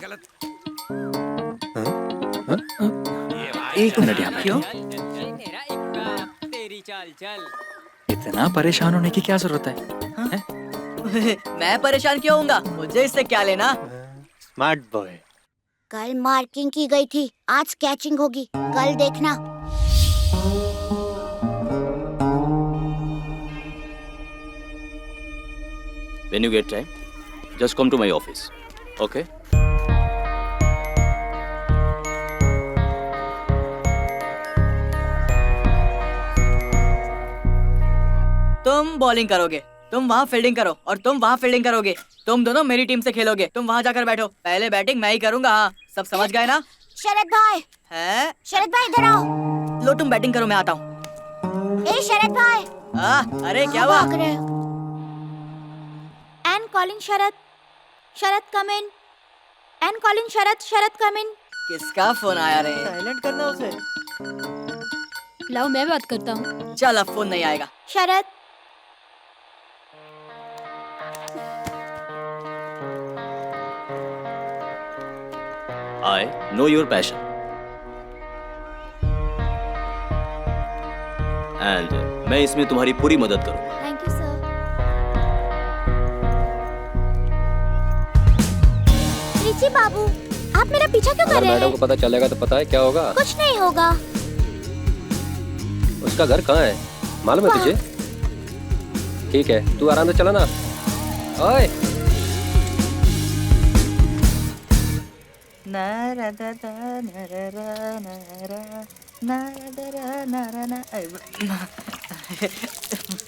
एक मिनट यहाँ क्यों? इतना परेशान होने की क्या जरूरत है? हैं? मैं परेशान क्यों होऊंगा? मुझे इससे क्या लेना? Smart boy. कल मार्किंग की गई थी, आज स्केचिंग होगी, कल देखना। When you get time, just come to my office. Okay? तुम बॉलिंग करोगे, तुम वहाँ फील्डिंग करो और तुम वहाँ फील्डिंग करोगे। तुम दोनों मेरी टीम से खेलोगे। तुम वहाँ जाकर बैठो। पहले बैटिंग मैं ही करूँगा। हाँ, सब समझ गए ना? शरद भाई, हैं? शरद भाई इधर आओ। लो तुम बैटिंग करो, मैं आता हूँ। ए शरद भाई। अरे क्या हुआ? भाग रहे हो? And calling Sharad. Sharad come in. And calling Sharad. Sharad come in. किसका फोन आया रे? साइलेंट करना उसे। लाओ मैं बात करता हूँ। चल अब फोन नहीं आएगा। Sharad. I know your passion. And मैं इसमें तुम्हारी पूरी मदद करूँगा। Thank you sir. रिची बाबू, आप मेरा पीछा क्यों कर अगर रहे मैडम हैं? को पता चलेगा तो पता है क्या होगा? कुछ नहीं होगा। उसका घर कहाँ है मालूम है तुझे? ठीक है, तू आराम से चला ना। ओए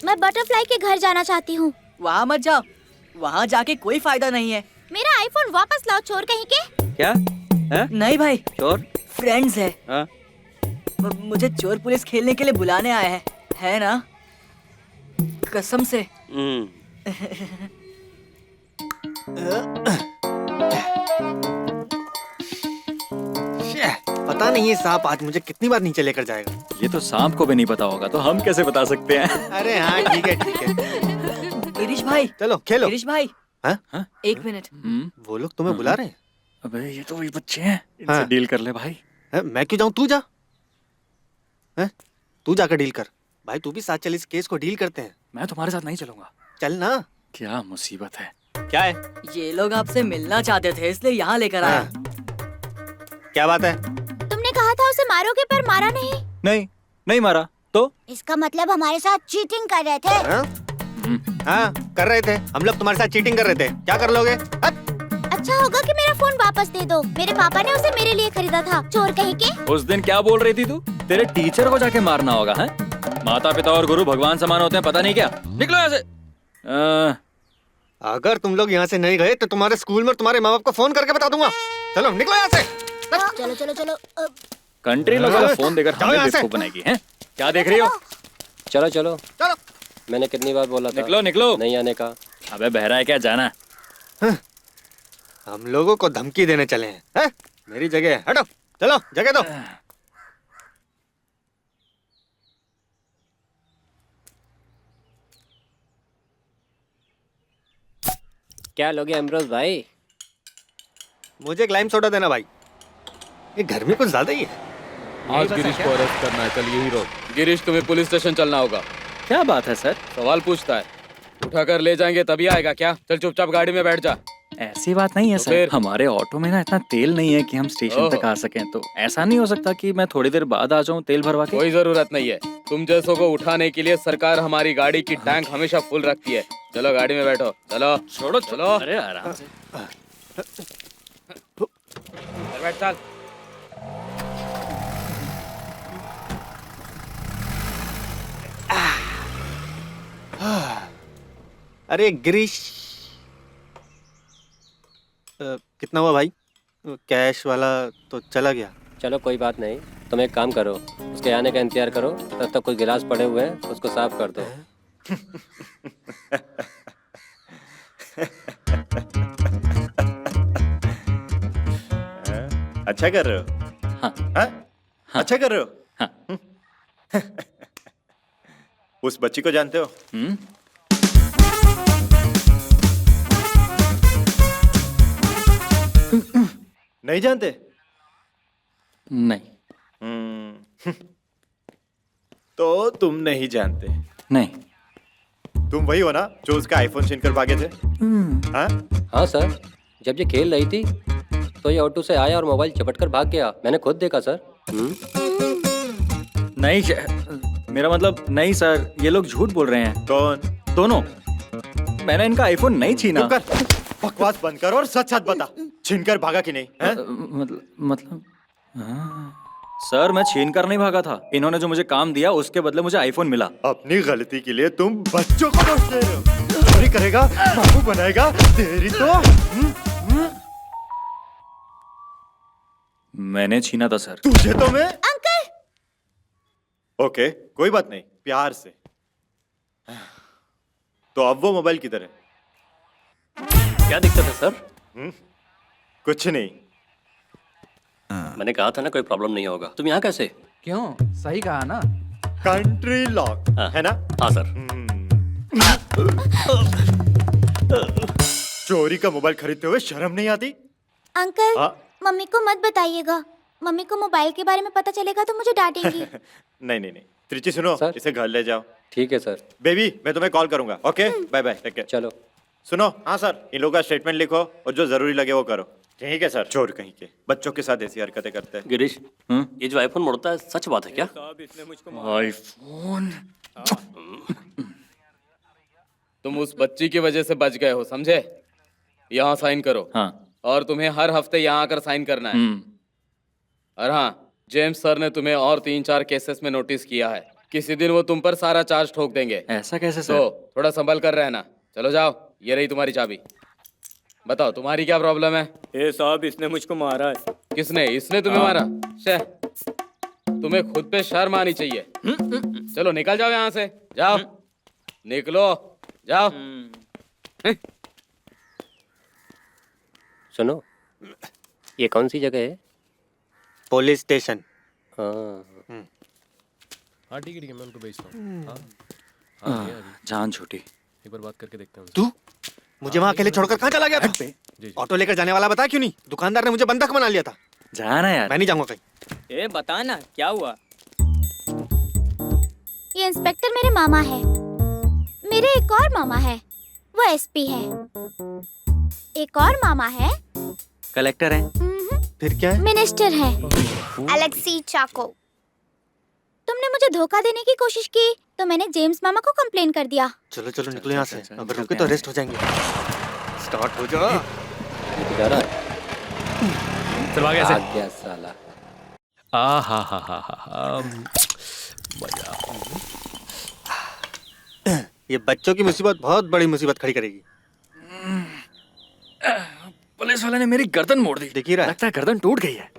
मैं बटरफ्लाई के घर जाना चाहती हूँ। वहाँ मत जाओ, वहाँ जाके कोई फायदा नहीं है। मेरा आईफोन वापस लाओ, चोर कहीं के। क्या है? नहीं भाई, चोर? फ्रेंड्स है। हाँ? मुझे चोर पुलिस खेलने के लिए बुलाने आए हैं, है ना? कसम से। पता नहीं ये सांप आज मुझे कितनी बार नीचे लेकर जाएगा। ये तो सांप को भी नहीं पता होगा, तो हम कैसे बता सकते हैं? अरे हाँ ठीक है ठीक है। गिरीश भाई, चलो खेलो। गिरीश भाई, हाँ? एक मिनट। वो लोग तुम्हें बुला रहे हैं। अबे ये तो वही बच्चे हैं, इनसे हाँ। डील कर ले भाई। मैं क्यों जाऊँ, तू जा। तू जाकर डील कर। भाई तू भी साथ चल, इस केस को डील करते हैं। मैं तुम्हारे साथ नहीं चलूंगा। चल ना। क्या मुसीबत है? क्या है? ये लोग आपसे मिलना चाहते थे, इसलिए यहाँ लेकर आया। क्या बात है? तुमने कहा था उसे मारोगे पर मारा नहीं। नहीं मारा तो? इसका मतलब हमारे साथ चीटिंग कर रहे थे। हाँ कर रहे थे, हम लोग तुम्हारे साथ चीटिंग कर रहे थे। क्या कर लोगे? अच्छा होगा कि मेरा फोन वापस दे दो। मेरे पापा ने उसे मेरे लिए खरीदा था, चोर कहीं के। उस दिन क्या बोल रही थी तू? तेरे टीचर को जाके मारना होगा, हैं? माता पिता और गुरु भगवान समान होते हैं, पता नहीं क्या? निकलो यहाँ से। अगर तुम लोग यहाँ से नहीं गए तो तुम्हारे स्कूल में तुम्हारे माँ बाप को फोन करके बता दूंगा। चलो निकलो यहाँ से। चलो चलो चलो। कंट्री लोगों का फोन देकर जाओ हमें यहाँ से। बेवकूफ बनाएगी, हैं? क्या देख रही हो? चलो चलो चलो। मैंने कितनी बार बोला था निकलो निकलो। नहीं आने का। अबे बहरा है क्या, जाना? हम लोगों को धमकी देने चले हैं। मेरी जगह है, हटो। चलो जगह दो। क्या लोगे एम्ब्रोस भाई? मुझे एक लाइम सोडा देना भाई। ये घर में कुछ ज्यादा ही है। आज गिरीश को अरेस्ट करना है, कल यही रोक। गिरीश तुम्हें पुलिस स्टेशन चलना होगा। क्या बात है सर? सवाल पूछता है, उठाकर ले जाएंगे तभी आएगा क्या? चल चुपचाप गाड़ी में बैठ जा। ऐसी बात नहीं है तो सर, फिर? हमारे ऑटो में ना इतना तेल नहीं है कि हम स्टेशन तक आ सकें, तो ऐसा नहीं हो सकता कि मैं थोड़ी देर बाद आ जाऊं तेल भरवा के? कोई जरूरत नहीं है। तुम जैसों को उठाने के लिए सरकार हमारी गाड़ी की टैंक हमेशा फुल रखती है। चलो गाड़ी में बैठो। चलो छोड़ो चलो। अरे आराम से। बैठ चल। अरे गिरीश, कितना हुआ भाई? कैश वाला तो चला गया। चलो कोई बात नहीं, तुम एक काम करो, उसके आने का इंतजार करो। तब तक कुछ गिलास पड़े हुए हैं, उसको साफ कर दो। अच्छा कर रहे हो? हाँ। हाँ? अच्छा कर रहे हो? हाँ। उस बच्ची को जानते हो? नहीं जानते? नहीं। तो तुम नहीं जानते? नहीं। तुम वही हो ना जो उसका आईफोन छीन कर भागे थे? हाँ? हाँ सर, जब ये खेल रही थी तो ये ऑटो से आया और मोबाइल चपट कर भाग गया। मैंने खुद देखा सर। नहीं, मेरा मतलब नहीं सर, ये लोग झूठ बोल रहे हैं। कौन? दोनों। मैंने इनका आईफोन नहीं छीना। बकवास बंद कर और सच सच बता, छीन कर भागा कि नहीं? मतलब सर, मैं छीन कर नहीं भागा था। इन्होंने जो मुझे काम दिया उसके बदले मुझे आईफोन मिला। अपनी गलती के लिए तुम बच्चों को दोष दे रहे हो। चोरी करेगा, बाबू बनाएगा, तेरी तो मैंने छीना था सर। तुझे तो मैं अंकल। ओके, कोई बात नहीं, प्यार से। तो अब वो मोबाइल किधर है? क्या दिक्कत है सर? कुछ नहीं। मैंने कहा था ना कोई प्रॉब्लम नहीं होगा। तुम यहाँ कैसे? क्यों? सही कहा ना। कंट्री लॉक है ना? हाँ सर। चोरी का मोबाइल खरीदते हुए शर्म नहीं आती? अंकल, हाँ? मम्मी को मत बताइएगा। मम्मी को मोबाइल के बारे में पता चलेगा तो मुझे डांटेंगी। नहीं नहीं नहीं, त्रिची सुनो, इसे घर ले जाओ। ठीक है सर। बेबी, मैं तुम्हें कॉल करूंगा। Okay, bye bye, take care. चलो। सुनो, हाँ सर, इन लोगों का स्टेटमेंट लिखो और जो जरूरी लगे वो करो। ठीक है सर। चोर कहीं के बच्चों के साथ ऐसी हरकतें करते हैं। गिरीश, ये जो आईफोन मुड़ता है सच बात है क्या? आईफोन? तुम उस बच्ची की वजह से बच गए हो, समझे? यहाँ साइन करो। हाँ। और तुम्हें हर हफ्ते यहाँ आकर साइन करना है। और हाँ, जेम्स सर ने तुम्हें और 3-4 केसेस में नोटिस किया है। किसी दिन वो तुम पर सारा चार्ज ठोक देंगे। ऐसा कैसे सर? तो थोड़ा संभल कर रहना। चलो जाओ, ये रही तुम्हारी चाबी। बताओ, तुम्हारी क्या प्रॉब्लम है? ए साहब, इसने मुझको मारा है। किसने? इसने तुम्हें मारा? शे, तुम्हें खुद पे शर्म आनी चाहिए। चलो निकल जाओ यहाँ से, जाओ, निकलो, जाओ। सुनो, ये कौन सी जगह है? Police station. हाँ। हाँ ठीक है, मैं उनको भेजता हूँ। जान छोटी। एक बार बात करके देखते हैं। तू मुझे वहाँ अकेले छोड़कर कहाँ चला गया था? ऑटो लेकर जाने वाला बता क्यों नहीं? दुकानदार ने मुझे बंधक बना लिया था। जाना यार। मैं नहीं जाऊंगा कहीं। ए बता ना, क्या हुआ? ये इंस्पेक्टर मेरे मामा है। मेरे एक और मामा है, वो एसपी है। एक और मामा है, कलेक्टर है। फिर क्या है? मिनिस्टर है, अलेक्सी चाको। तुमने मुझे धोखा देने की कोशिश की तो मैंने जेम्स मामा को कंप्लेन कर दिया। चलो चलो निकलो यहाँ से, अगर रुके तो अरेस्ट हो जाएंगे। स्टार्ट हो जा। चलो आगे से। आ गया साला। मजा। ये बच्चों की मुसीबत बहुत बड़ी मुसीबत खड़ी करेगी। पुलिस वाले ने मेरी गर्दन मोड़ दी। दिख ही रहा है। लगता है गर्दन टूट गई है।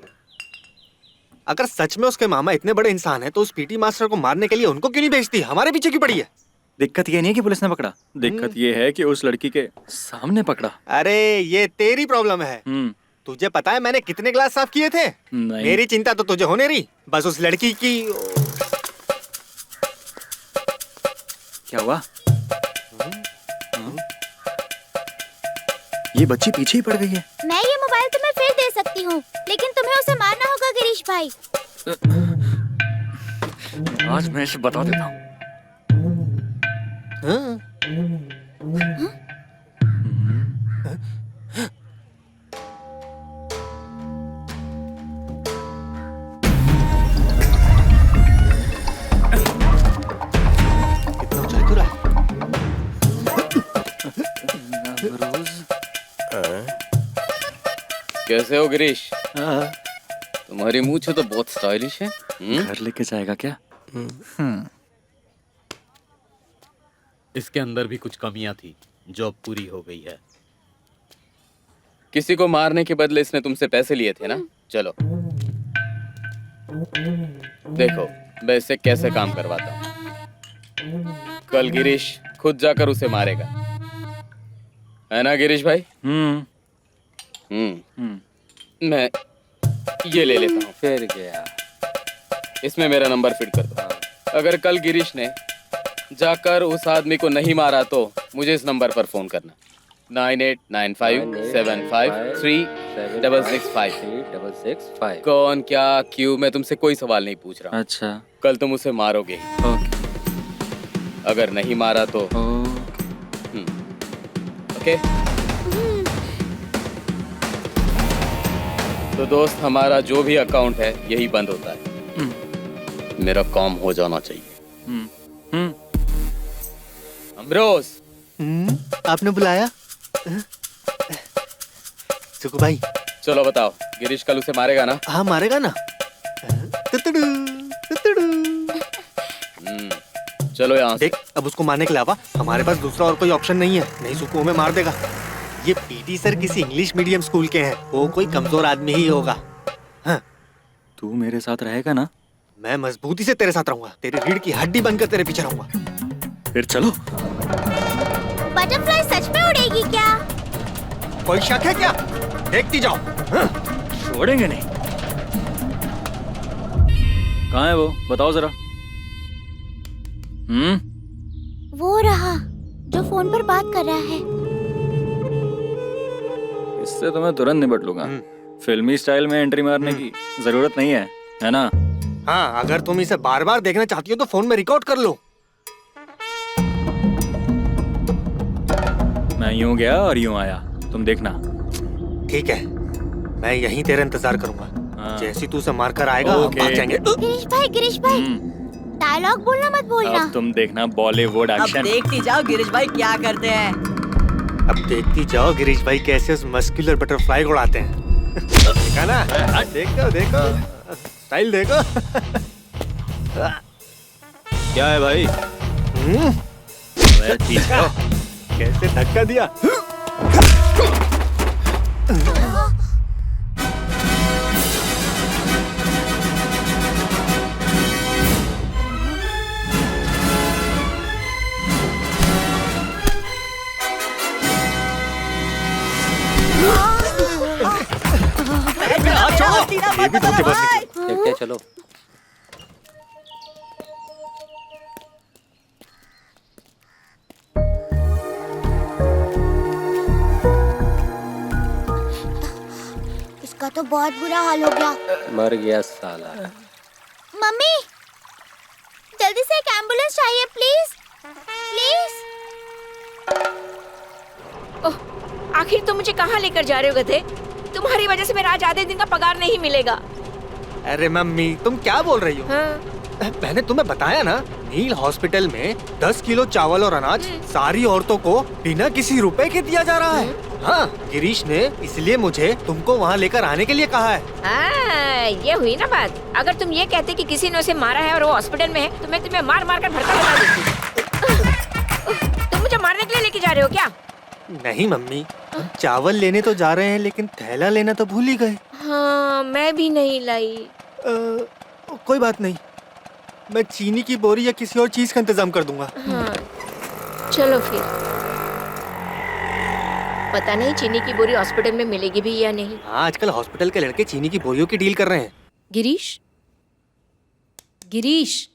अगर सच में उसके मामा इतने बड़े इंसान हैं तो उस पीटी मास्टर को मारने के लिए उनको क्यों नहीं भेजती? हमारे पीछे क्यों पड़ी है? दिक्कत ये नहीं है कि पुलिस ने पकड़ा, दिक्कत ये है कि उस लड़की के सामने पकड़ा। अरे ये तेरी प्रॉब्लम है। तुझे पता है मैंने कितने ग्लास साफ किए थे? नहीं। मेरी चिंता तो तुझे होने रही, बस उस लड़की की। क्या हुआ? ये बच्ची पीछे ही पड़ गई है। मैं ये मोबाइल तुम्हें फिर दे सकती हूँ, लेकिन तुम्हें उसे मारना होगा गिरीश भाई। आज मैं इसे बता देता हूँ। कितना ऊंचाई तो रहा। कैसे हो गिरीश? तुम्हारी मूंछ तो बहुत स्टाइलिश है। घर लेके जाएगा क्या? इसके अंदर भी कुछ कमियां थी जो अब पूरी हो गई है। किसी को मारने के बदले इसने तुमसे पैसे लिए थे ना? चलो देखो मैं इससे कैसे काम करवाता हूँ। कल गिरीश खुद जाकर उसे मारेगा, है ना गिरीश भाई? मैं ये ले लेता हूँ। फिर गया। इसमें मेरा नंबर फिट कर दो। अगर कल गिरीश ने जाकर उस आदमी को नहीं मारा तो मुझे इस नंबर पर फोन करना। 9895753665 कौन क्या क्यों, मैं तुमसे कोई सवाल नहीं पूछ रहा। अच्छा, कल तुम उसे मारोगे। अगर नहीं मारा तो ओके। तो दोस्त, हमारा जो भी अकाउंट है यही बंद होता है। मेरा काम हो जाना चाहिए। अमरोज, आपने बुलाया? सुकू भाई, चलो बताओ, गिरीश कल उसे मारेगा ना? हाँ मारेगा ना। चलो यहाँ से। देख, अब उसको मारने के अलावा हमारे पास दूसरा और कोई ऑप्शन नहीं है, नहीं सुकू हमें मार देगा। ये पीटी सर किसी इंग्लिश मीडियम स्कूल के हैं, वो कोई कमजोर आदमी ही होगा। हाँ। तू मेरे साथ रहेगा ना? मैं मजबूती से तेरे साथ रहूंगा, तेरी रीढ़ की हड्डी बनकर तेरे पीछे रहूंगा। फिर चलो। बटरफ्लाई सच में उड़ेगी क्या? कोई शक है क्या? देखती जाओ। हाँ। छोड़ेंगे नहीं। कहाँ है वो, बताओ जरा। वो रहा जो फोन पर बात कर रहा है। इससे तो मैं तुरंत निपट लूंगा। फिल्मी स्टाइल में एंट्री मारने की जरूरत नहीं है ना? हाँ, अगर तुम इसे बार बार देखना चाहती हो तो फोन में रिकॉर्ड कर लो। मैं यूं गया और यूं आया, तुम देखना। ठीक है, मैं यहीं तेरा इंतजार करूंगा। जैसे तू उसे मार कर आएगा हम भाग जाएंगे। गिरीश भाई, डायलॉग बोलना मत भूलना। अब तुम देखना बॉलीवुड एक्शन। अब देखती जाओ गिरीश भाई क्या करते हैं। अब देखती जाओ गिरीश भाई कैसे उस मस्कुलर बटरफ्लाई को उड़ाते हैं। देखा ना? देखो देखो, स्टाइल देखो। क्या है भाई? कैसे धक्का दिया। ये भी धोखेबाज निकली। देखते चलो। इसका तो बहुत बुरा हाल हो गया। मर गया साला। मम्मी, जल्दी से एक एम्बुलेंस चाहिए प्लीज, प्लीज। ओह, आखिर तुम मुझे कहाँ लेकर जा रहे हो गधे? तुम्हारी वजह से मेरा आज आधे दिन का पगार नहीं मिलेगा। अरे मम्मी, तुम क्या बोल रही हो? मैंने तुम्हें बताया ना, नील हॉस्पिटल में 10 किलो चावल और अनाज सारी औरतों को बिना किसी रुपए के दिया जा रहा है। हाँ, गिरीश ने इसलिए मुझे तुमको वहाँ लेकर आने के लिए कहा है। ये हुई ना बात। अगर तुम ये कहते कि किसी ने उसे मारा है और वो हॉस्पिटल में है, तो मैं तुम्हें मार मार कर भड़का लगा देती। तुम मुझे मारने के लिए लेके जा रहे हो क्या? नहीं मम्मी, चावल लेने तो जा रहे हैं लेकिन थैला लेना तो भूल ही गए। हाँ, मैं भी नहीं लाई। कोई बात नहीं, मैं चीनी की बोरी या किसी और चीज का इंतजाम कर दूंगा। हाँ, चलो फिर। पता नहीं चीनी की बोरी हॉस्पिटल में मिलेगी भी या नहीं। हाँ, आजकल हॉस्पिटल के लड़के चीनी की बोरियों की डील कर रहे हैं। Girish, Girish,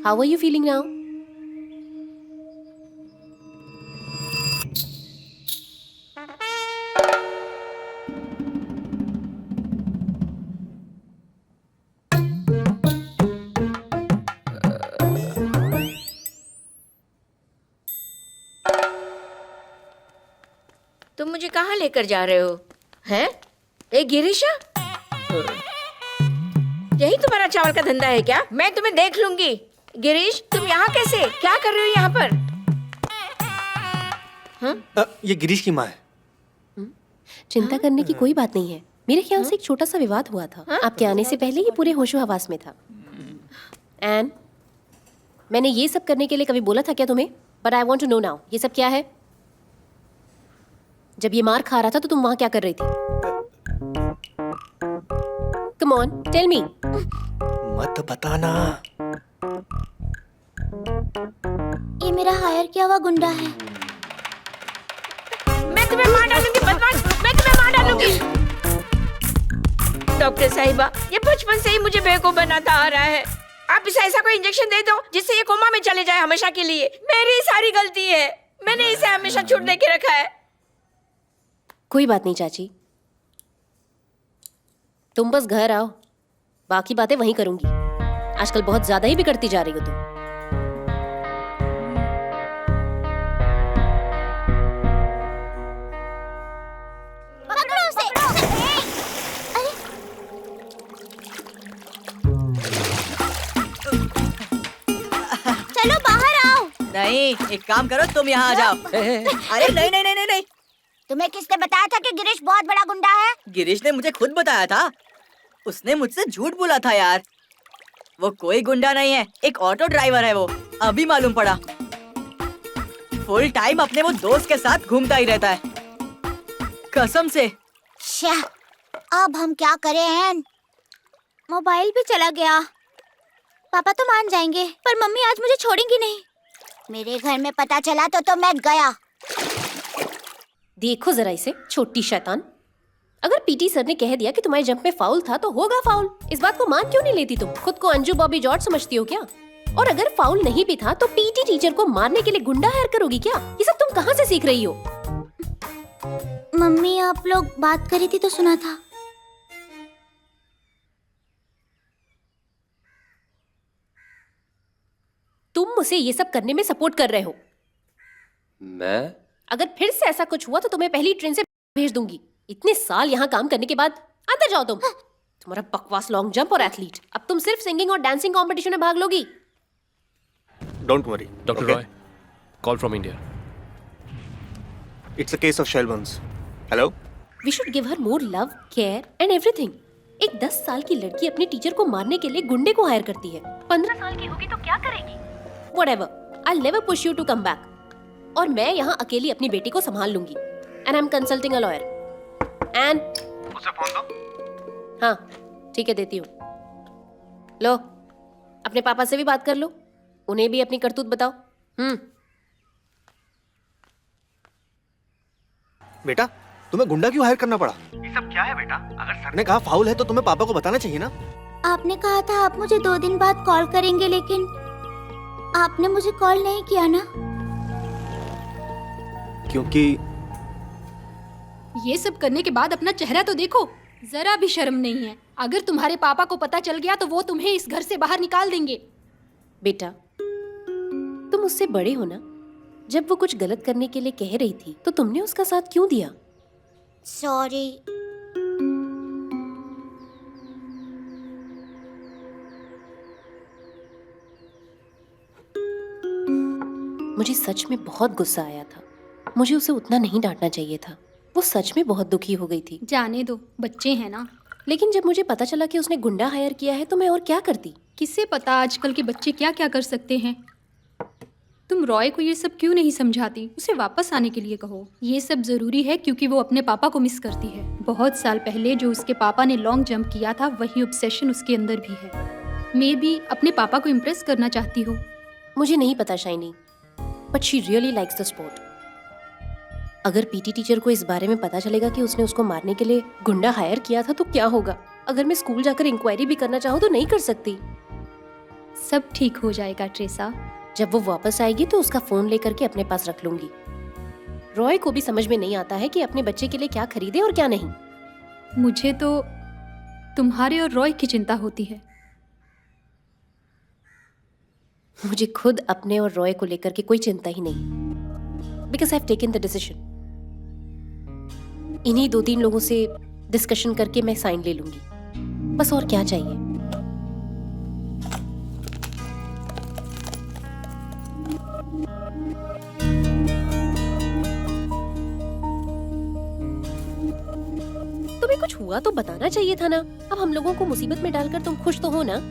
how are you feeling now? तुम मुझे कहाँ लेकर जा रहे हो? हैं? ए गिरीशा, यही तुम्हारा चावल का धंधा है क्या? मैं तुम्हें देख लूंगी। गिरीश, तुम यहाँ कैसे? क्या कर रहे हो यहाँ पर? ये गिरीश की माँ है। चिंता करने की कोई बात नहीं है। मेरे ख्याल से एक छोटा सा विवाद हुआ था। आपके आने से पहले ये पूरे होशो हवास में था। एंड मैंने ये सब करने के लिए कभी बोला था क्या तुम्हें? But I want to know now, ये सब क्या है? जब ये मार खा रहा था तो तुम वहां क्या कर रही थी? Come on, tell me. मत बताना। ये मेरा हायर किया हुआ गुंडा है। मैं तुम्हें मार डालूंगी बदमाश, मैं तुम्हें मार डालूंगी। डॉक्टर साहिबा, ये बचपन से ही मुझे बेवकूफ बनाता आ रहा है। आप इसे ऐसा कोई इंजेक्शन दे दो जिससे ये कोमा में चले जाए हमेशा के लिए। मेरी सारी गलती है। मैंने इसे हमेशा छूट दे के रखा है। कोई बात नहीं चाची, तुम बस घर आओ, बाकी बातें वहीं करूंगी। आजकल बहुत ज्यादा ही बिगड़ती जा रही हो तुम। पकड़ो उसे। अरे चलो बाहर आओ। नहीं, एक काम करो, तुम यहाँ आ जाओ। अरे नहीं नहीं नहीं नहीं नहीं। तुम्हें किसने बताया था कि गिरीश बहुत बड़ा गुंडा है? गिरीश ने मुझे खुद बताया था। उसने मुझसे झूठ बोला था यार। वो कोई गुंडा नहीं है, एक ऑटो ड्राइवर है वो। अभी मालूम पड़ा। फुल टाइम अपने वो दोस्त के साथ घूमता ही रहता है, कसम से। श्या, अब हम क्या करें एन? मोबाइल भी चला गया। पापा तो मान जाएंगे, पर मम्मी आज मुझे छोड़ेंगी नहीं। मेरे घर में पता चला तो मैं गया। देखो जरा इसे, छोटी शैतान। अगर पीटी सर ने कह दिया कि तुम्हारे जंप में फाउल था तो होगा फाउल। इस बात को मान क्यों नहीं लेती तुम? खुद को अंजू बॉबी जॉर्ज समझती हो क्या? और अगर फाउल नहीं भी था तो पीटी टीचर को मारने के लिए गुंडा हायर करोगी क्या? ये सब तुम कहाँ से सीख रही हो? मम्मी आप लोग बात करी थी तो सुना था। तुम मुझे ये सब करने में सपोर्ट कर रहे हो। मैं? अगर फिर से ऐसा कुछ हुआ तो तुम्हें पहली ट्रेन से भेज दूंगी। इतने साल यहाँ काम करने के बाद अंदर जाओ तुम। तुम्हारा बकवास लॉन्ग जंप और एथलीट। अब तुम सिर्फ सिंगिंग और डांसिंग कंपटीशन में भाग लोगी। Don't worry doctor Roy, call from India. It's a case of shell burns. Hello. We should give her more love, care and everything. एक 10 साल की लड़की अपने टीचर को मारने के लिए गुंडे को हायर करती है। 15 साल की होगी तो क्या करेगी? Whatever, I'll never push you to come back. और मैं यहाँ अकेली अपनी बेटी को संभाल लूंगी। And I'm consulting a lawyer. And उसे फोन दो। हाँ ठीक है, देती हूँ। लो, अपने पापा से भी बात कर लो, उन्हें भी अपनी करतूत बताओ। बेटा, तुम्हें गुंडा क्यों हायर करना पड़ा? ये सब क्या है बेटा? अगर सर ने कहा फाउल है तो तुम्हें पापा को बताना चाहिए ना। आपने कहा था आप मुझे 2 दिन बाद कॉल करेंगे, लेकिन आपने मुझे कॉल नहीं किया ना। क्योंकि ये सब करने के बाद अपना चेहरा तो देखो, जरा भी शर्म नहीं है। अगर तुम्हारे पापा को पता चल गया तो वो तुम्हें इस घर से बाहर निकाल देंगे। बेटा, तुम उससे बड़े हो ना। जब वो कुछ गलत करने के लिए कह रही थी तो तुमने उसका साथ क्यों दिया? सॉरी। मुझे सच में बहुत गुस्सा आया था। मुझे उसे उतना नहीं डांटना चाहिए था। वो सच में बहुत दुखी हो गई थी। जाने दो, बच्चे हैं ना। लेकिन जब मुझे पता चला कि उसने गुंडा हायर किया है तो मैं और क्या करती? किससे पता आजकल के बच्चे क्या क्या कर सकते हैं। तुम रॉय को ये सब क्यों नहीं समझाती? उसे वापस आने के लिए कहो। ये सब जरूरी है क्योंकि वो अपने पापा को मिस करती है। बहुत साल पहले जो उसके पापा ने लॉन्ग जंप किया था वही ऑब्सेशन उसके अंदर भी है। मे बी अपने पापा को इम्प्रेस करना चाहती हो। मुझे नहीं पता shiny, but she really likes the sport. अगर पीटी टीचर को इस बारे में पता चलेगा कि उसने उसको मारने के लिए गुंडा हायर किया था तो क्या होगा? अगर मैं स्कूल जाकर इंक्वायरी भी करना चाहूँ तो नहीं कर सकती। सब ठीक हो जाएगा ट्रेसा। जब वो वापस आएगी तो उसका फोन लेकर के अपने पास रख लूंगी। रॉय को भी समझ में नहीं आता है कि अपने बच्चे के लिए क्या खरीदे और क्या नहीं। मुझे तो तुम्हारे और रॉय की चिंता होती है। मुझे खुद अपने और रॉय को लेकर के कोई चिंता ही नहीं, because I have taken the decision. इन्हीं 2-3 लोगों से डिस्कशन करके मैं साइन ले लूंगी, बस और क्या चाहिए। तुम्हें कुछ हुआ तो बताना चाहिए था ना। अब हम लोगों को मुसीबत में डालकर तुम खुश तो हो ना?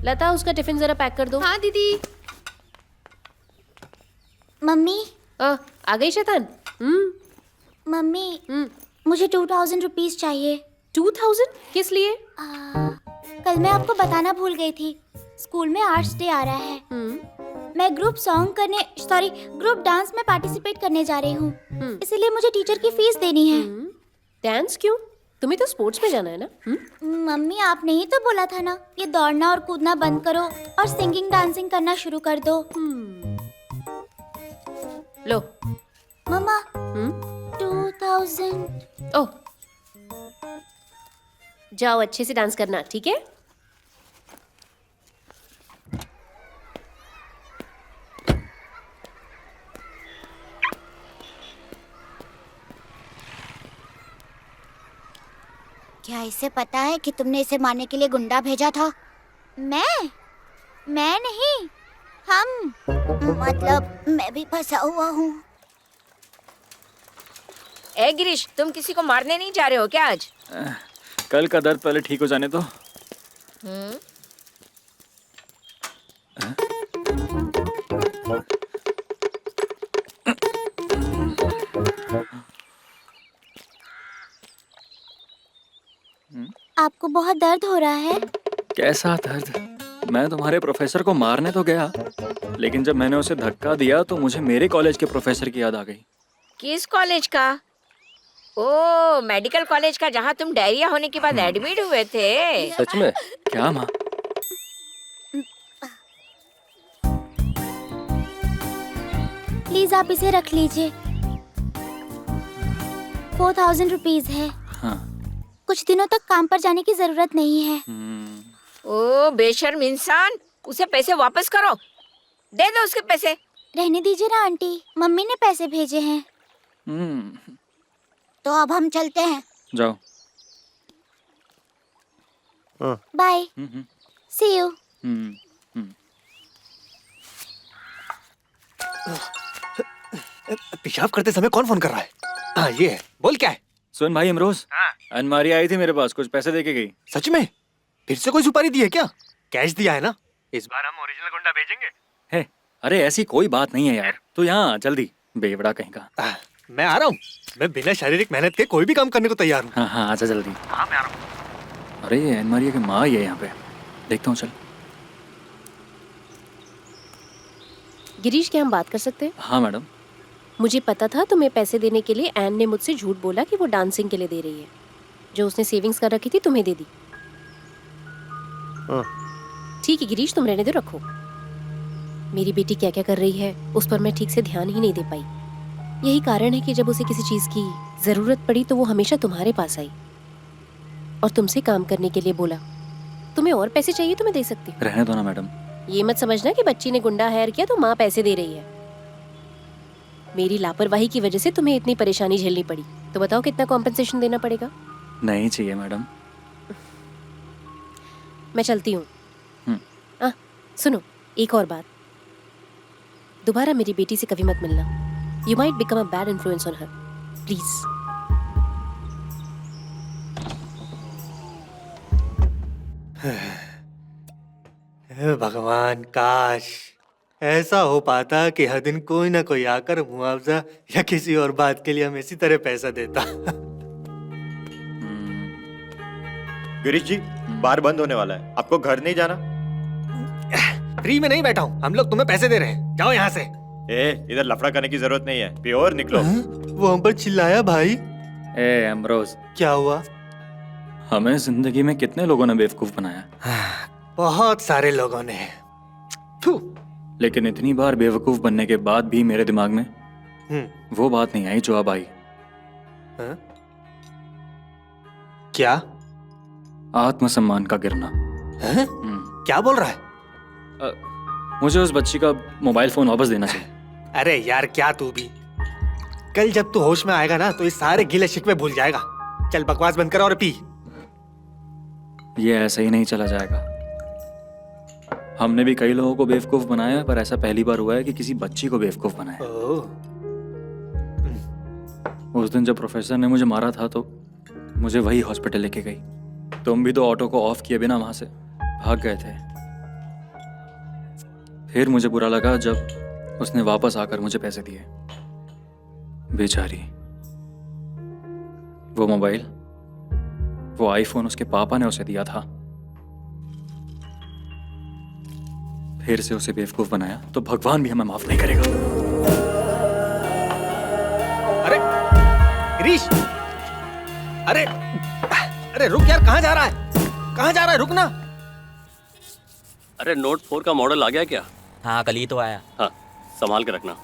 लता, उसका टिफिन जरा पैक कर दो। हाँ दीदी। मम्मी। आ गई शैतान। मम्मी, मुझे 2000 रुपीज चाहिए। 2000? किस लिए? कल मैं आपको बताना भूल गई थी। स्कूल में आर्ट्स डे आ रहा है। मैं ग्रुप डांस में पार्टिसिपेट करने जा रही हूँ। इसीलिए मुझे टीचर की फीस देनी है। डांस क्यों? तुम्हें तो स्पोर्ट्स में जाना है ना? मम्मी आपने ही तो बोला था ना, ये दौड़ना और कूदना बंद करो और सिंगिंग डांसिंग करना शुरू कर दो। लो। मम्मा 2000। ओह, जाओ अच्छे से डांस करना, ठीक है? क्या इसे पता है कि तुमने इसे मारने के लिए गुंडा भेजा था? मैं नहीं, हम। मतलब मैं भी फंसा हुआ हूँ। ए गिरीश, तुम किसी को मारने नहीं जा रहे हो क्या आज? कल का दर्द पहले ठीक हो जाने दो। आपको बहुत दर्द हो रहा है? कैसा दर्द? मैं तुम्हारे प्रोफेसर को मारने तो गया, लेकिन जब मैंने उसे धक्का दिया तो मुझे मेरे कॉलेज के प्रोफेसर की याद आ गई। किस कॉलेज का? ओ, मेडिकल कॉलेज का, जहाँ तुम डायरिया होने के बाद एडमिट हुए थे। सच में? क्या माँ? प्लीज आप इसे रख लीजिए। 4000 रुपीज है। हाँ। कुछ दिनों तक काम पर जाने की जरूरत नहीं है। ओ बेशर्म इंसान, उसे पैसे वापस करो, दे दो उसके पैसे। रहने दीजिए ना आंटी, मम्मी ने पैसे भेजे हैं। तो अब हम चलते हैं। जाओ। Bye, see you. पेशाब करते समय कौन फोन कर रहा है? हाँ ये है, बोल क्या है? सुन भाई अमरोज, अनमारी आई थी मेरे पास, कुछ पैसे दे के गई। सच में? फिर से कोई सुपारी दी है क्या? कैश दिया है ना? इस बार हम ओरिजिनल गुंडा भेजेंगे। है, अरे ऐसी कोई बात नहीं है यार, तू यहाँ जल्दी, बेवड़ा कहीं का। मैं आ रहा हूँ, मैं बिना शारीरिक मेहनत के कोई भी काम करने को तैयार हूँ। हाँ हाँ आजा जल्दी। हाँ मैं आ रहा हूँ। अरे ये अनमारिया की माँ ही है यहाँ पे, देखता हूँ चल। गिरीश, क्या हम बात कर सकते हैं? हाँ मैडम। मुझे पता था तुम्हें पैसे देने के लिए एन ने मुझसे झूठ बोला कि वो डांसिंग के लिए दे रही है। जो उसने सेविंग्स कर रखी थी तुम्हें दे दी। ठीक है गिरीश, तुम रहने दो, रखो। मेरी बेटी क्या क्या कर रही है उस पर मैं ठीक से ध्यान ही नहीं दे पाई। यही कारण है कि जब उसे किसी चीज की जरूरत पड़ी तो वो हमेशा तुम्हारे पास आई और तुमसे काम करने के लिए बोला। तुम्हें और पैसे चाहिए तो मैं दे सकती हूँ। रहने दो ना मैडम। ये मत समझना कि बच्ची ने गुंडा हायर किया तो माँ पैसे दे रही है। मेरी लापरवाही की वजह से तुम्हें इतनी परेशानी झेलनी पड़ी, तो बताओ कितना कॉम्पेंसेशन देना पड़ेगा? नहीं चाहिए मैडम। मैं चलती हूँ। सुनो, एक और बात, दोबारा मेरी बेटी से कभी मत मिलना। You might become a bad influence on her. Please. भगवान, काश ऐसा हो पाता कि हर दिन कोई ना कोई आकर मुआवजा या किसी और बात के लिए हमें इसी तरह पैसा देता। गिरीश जी, बार बंद होने वाला है, आपको घर नहीं जाना? फ्री में नहीं बैठा हूँ, हम लोग तुम्हें पैसे दे रहे हैं, जाओ यहाँ से। इधर लफड़ा करने की जरूरत नहीं है, प्योर निकलो। वो हम पर चिल्लाया भाई। अमरोज, क्या हुआ? हमें जिंदगी में कितने लोगों ने बेवकूफ बनाया? बहुत सारे लोगों ने। लेकिन इतनी बार बेवकूफ बनने के बाद भी मेरे दिमाग में वो बात नहीं आई जो अब आई। क्या? आत्मसम्मान का गिरना। क्या बोल रहा है? मुझे उस बच्ची का मोबाइल फोन वापस देना चाहिए। अरे यार क्या तू भी, कल जब तू होश में आएगा ना तो ये सारे गिले शिकवे भूल जाएगा। चल बकवास बंद कर और पी। ये ऐसे ही नहीं चला जाएगा। हमने भी कई लोगों को बेवकूफ बनाया, पर ऐसा पहली बार हुआ है कि किसी बच्ची को बेवकूफ बनाया। उस दिन जब प्रोफेसर ने मुझे मारा था तो मुझे वही हॉस्पिटल लेके गई। तुम भी तो ऑटो को ऑफ किए बिना वहां से भाग गए थे। फिर मुझे बुरा लगा जब उसने वापस आकर मुझे पैसे दिए। बेचारी, वो मोबाइल, वो आईफोन उसके पापा ने उसे दिया था। फिर से उसे बेवकूफ बनाया तो भगवान भी हमें माफ नहीं करेगा। अरे गिरीश, अरे अरे रुक यार, कहाँ जा रहा है? कहाँ जा रहा है? रुक ना। अरे नोट 4 का मॉडल आ गया क्या? हाँ कल ही तो आया। हाँ संभाल के रखना।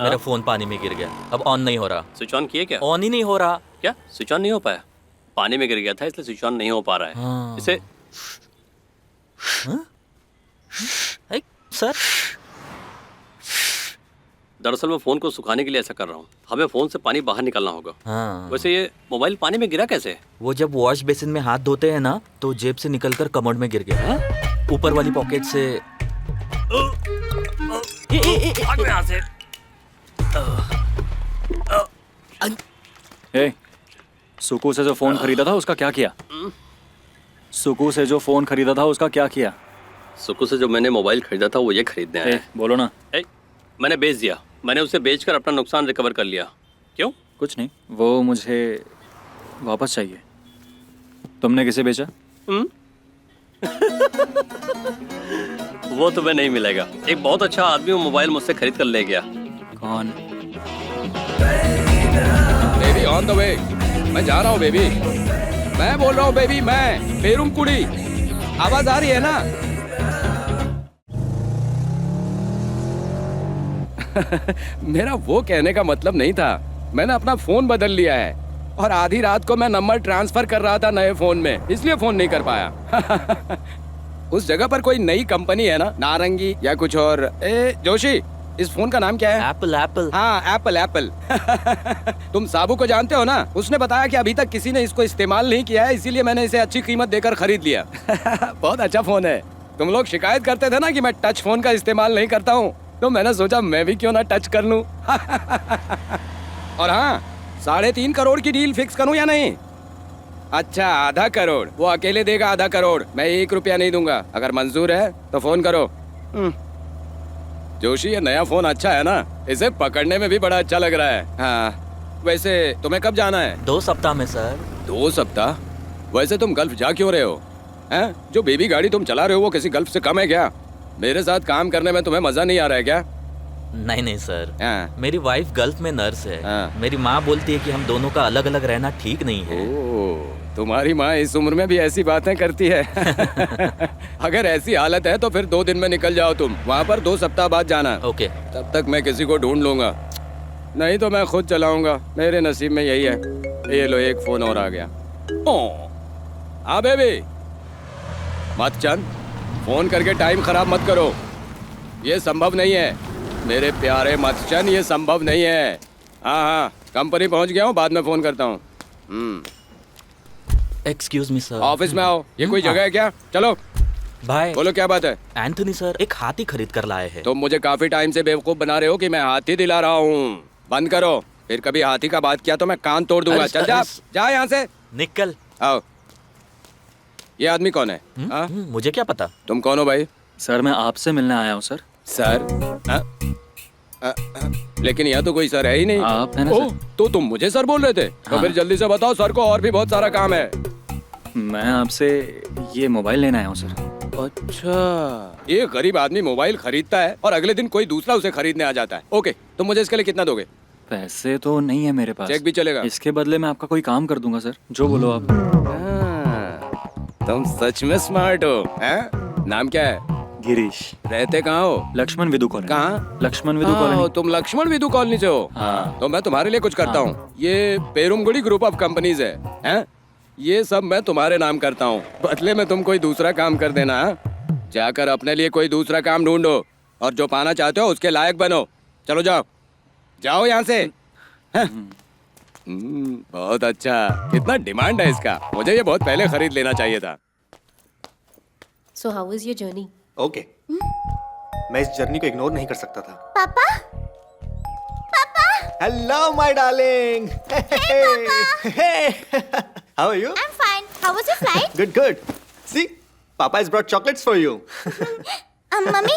मेरा फोन पानी में गिर गया, अब ऑन नहीं हो रहा। स्विच ऑन किए क्या? ऑन ही नहीं हो रहा। क्या स्विच ऑन नहीं हो पाया? पानी में गिर गया था इसलिए स्विच ऑन नहीं हो पा रहा है। हाँ। इसे सर दरअसल मैं फोन को सुखाने के लिए ऐसा कर रहा हूँ। हमें फोन से पानी बाहर निकालना होगा। हाँ। वैसे ये मोबाइल पानी में गिरा कैसे? वो जब वॉश बेसिन में हाथ धोते हैं ना तो जेब से निकलकर कमोड में गिर गया। ऊपर वाली पॉकेट से। भाग यहाँ से। ए, सुकू से जो फोन खरीदा था उसका क्या किया? सुकू से जो फोन खरीदा था उसका क्या किया? सुकू से जो मैंने मोबाइल खरीदा था वो ये खरीदने आया है। बोलो ना। मैंने बेच दिया। मैंने उसे बेचकर अपना नुकसान रिकवर कर लिया। क्यों? कुछ नहीं, वो मुझे वापस चाहिए। तुमने किसे बेचा? वो तुम्हें नहीं मिलेगा। एक बहुत अच्छा आदमी वो मोबाइल मुझसे खरीद कर ले गया। कौन? Baby on the way. मैं जा रहा हूँ बेबी। मैं बोल रहा हूँ बेबी, मैं पेरुम कुड़ी। आवाज आ रही है ना? मेरा वो कहने का मतलब नहीं था। मैंने अपना फोन बदल लिया है और आधी रात को मैं नंबर ट्रांसफर कर रहा था नए फोन में, इसलिए फोन नहीं कर पाया। उस जगह पर कोई नई कंपनी है ना, नारंगी या कुछ और। ए जोशी, इस फोन का नाम क्या है? एप्पल। एप्पल। हाँ एप्पल एप्पल। तुम साबू को जानते हो ना? उसने बताया कि अभी तक किसी ने इसको इस्तेमाल नहीं किया है, इसीलिए मैंने इसे अच्छी कीमत देकर खरीद लिया। बहुत अच्छा फोन है। तुम लोग शिकायत करते थे ना कि मैं टच फोन का इस्तेमाल नहीं करता हूँ, तो मैंने सोचा मैं भी क्यों ना टच कर लूं। और हाँ, 3.5 करोड़ की डील फिक्स करूं या नहीं? अच्छा आधा करोड़। वो अकेले देगा आधा करोड़, मैं 1 रुपया नहीं दूंगा। अगर मंजूर है तो फोन करो। जोशी ये नया फोन अच्छा है ना? इसे पकड़ने में भी बड़ा अच्छा लग रहा है। हाँ वैसे तुम्हें कब जाना है? 2 सप्ताह में सर। 2 सप्ताह? वैसे तुम गल्फ जा क्यों रहे हो? हैं? जो बेबी गाड़ी तुम चला रहे हो वो किसी गल्फ से कम है क्या? मेरे साथ काम करने में तुम्हें मजा नहीं आ रहा है क्या? नहीं सर। मेरी वाइफ गल्फ में नर्स है। मेरी माँ बोलती है कि हम दोनों का अलग अलग रहना ठीक नहीं है। तुम्हारी माँ इस उम्र में भी ऐसी बातें करती है? अगर ऐसी हालत है तो फिर 2 दिन में निकल जाओ तुम। वहाँ पर 2 सप्ताह बाद जाना। ओके। तब तक मैं किसी को ढूंढ लूंगा, नहीं तो मैं खुद चलाऊंगा। मेरे नसीब में यही है। ये लो, एक फोन और आ गया। हाँ बेबी, मत चंद, फोन करके टाइम खराब मत करो। ये संभव नहीं है मेरे प्यारे मत्स्यन, ये संभव नहीं है। हाँ कंपनी पहुंच गया हूँ, बाद में फोन करता हूँ। Excuse me sir. ऑफिस में आओ। ये कोई जगह है क्या? चलो भाई। बोलो क्या बात है? एंथनी सर एक हाथी खरीद कर लाए हैं। तुम मुझे काफी टाइम से बेवकूफ बना रहे हो कि मैं हाथी दिला रहा हूँ। बंद करो, फिर कभी हाथी का बात किया तो मैं कान तोड़ दूंगा। चल जा यहाँ से, निकल। आओ। ये आदमी कौन है? मुझे क्या पता। तुम कौन हो भाई? सर मैं आपसे मिलने आया हूँ सर। सर? लेकिन यहाँ तो कोई सर है ही नहीं। आप है ना सर? तो तुम मुझे सर बोल रहे थे? तो फिर जल्दी से बताओ, सर को और भी बहुत सारा काम है। मैं आपसे ये मोबाइल लेने आया हूँ सर। अच्छा, ये गरीब आदमी मोबाइल खरीदता है और अगले दिन कोई दूसरा उसे खरीदने आ जाता है। ओके, तो मुझे इसके लिए कितना दोगे? पैसे तो नहीं है मेरे पास। चेक भी चलेगा? इसके बदले मैं आपका कोई काम कर दूंगा सर, जो बोलो आप। तुम सच में स्मार्ट हो। हैं? नाम क्या है? गिरीश। रहते कहाँ हो? लक्ष्मण विदु कॉलोनी। कहाँ? लक्ष्मण विदु कॉलोनी। तुम लक्ष्मण विदु कॉलोनी से हो? हाँ। तो मैं तुम्हारे लिए कुछ करता हूँ। ये पेरुमगुड़ी ग्रुप ऑफ कंपनीज है, हैं? ये सब मैं तुम्हारे नाम करता हूँ, बदले में तुम कोई दूसरा काम कर देना। जाकर अपने लिए कोई दूसरा काम ढूंढो और जो पाना चाहते हो उसके लायक बनो। चलो जाओ, जाओ यहाँ से। बहुत अच्छा, कितना डिमांड है इसका। मुझे ये बहुत पहले खरीद लेना चाहिए था। So how was your journey? Okay, मैं इस जर्नी को इग्नोर नहीं कर सकता था। पापा, पापा। Hello my darling. How are you? I'm fine. How was your flight? Good, good. See, Papa has brought chocolates for you. Mummy,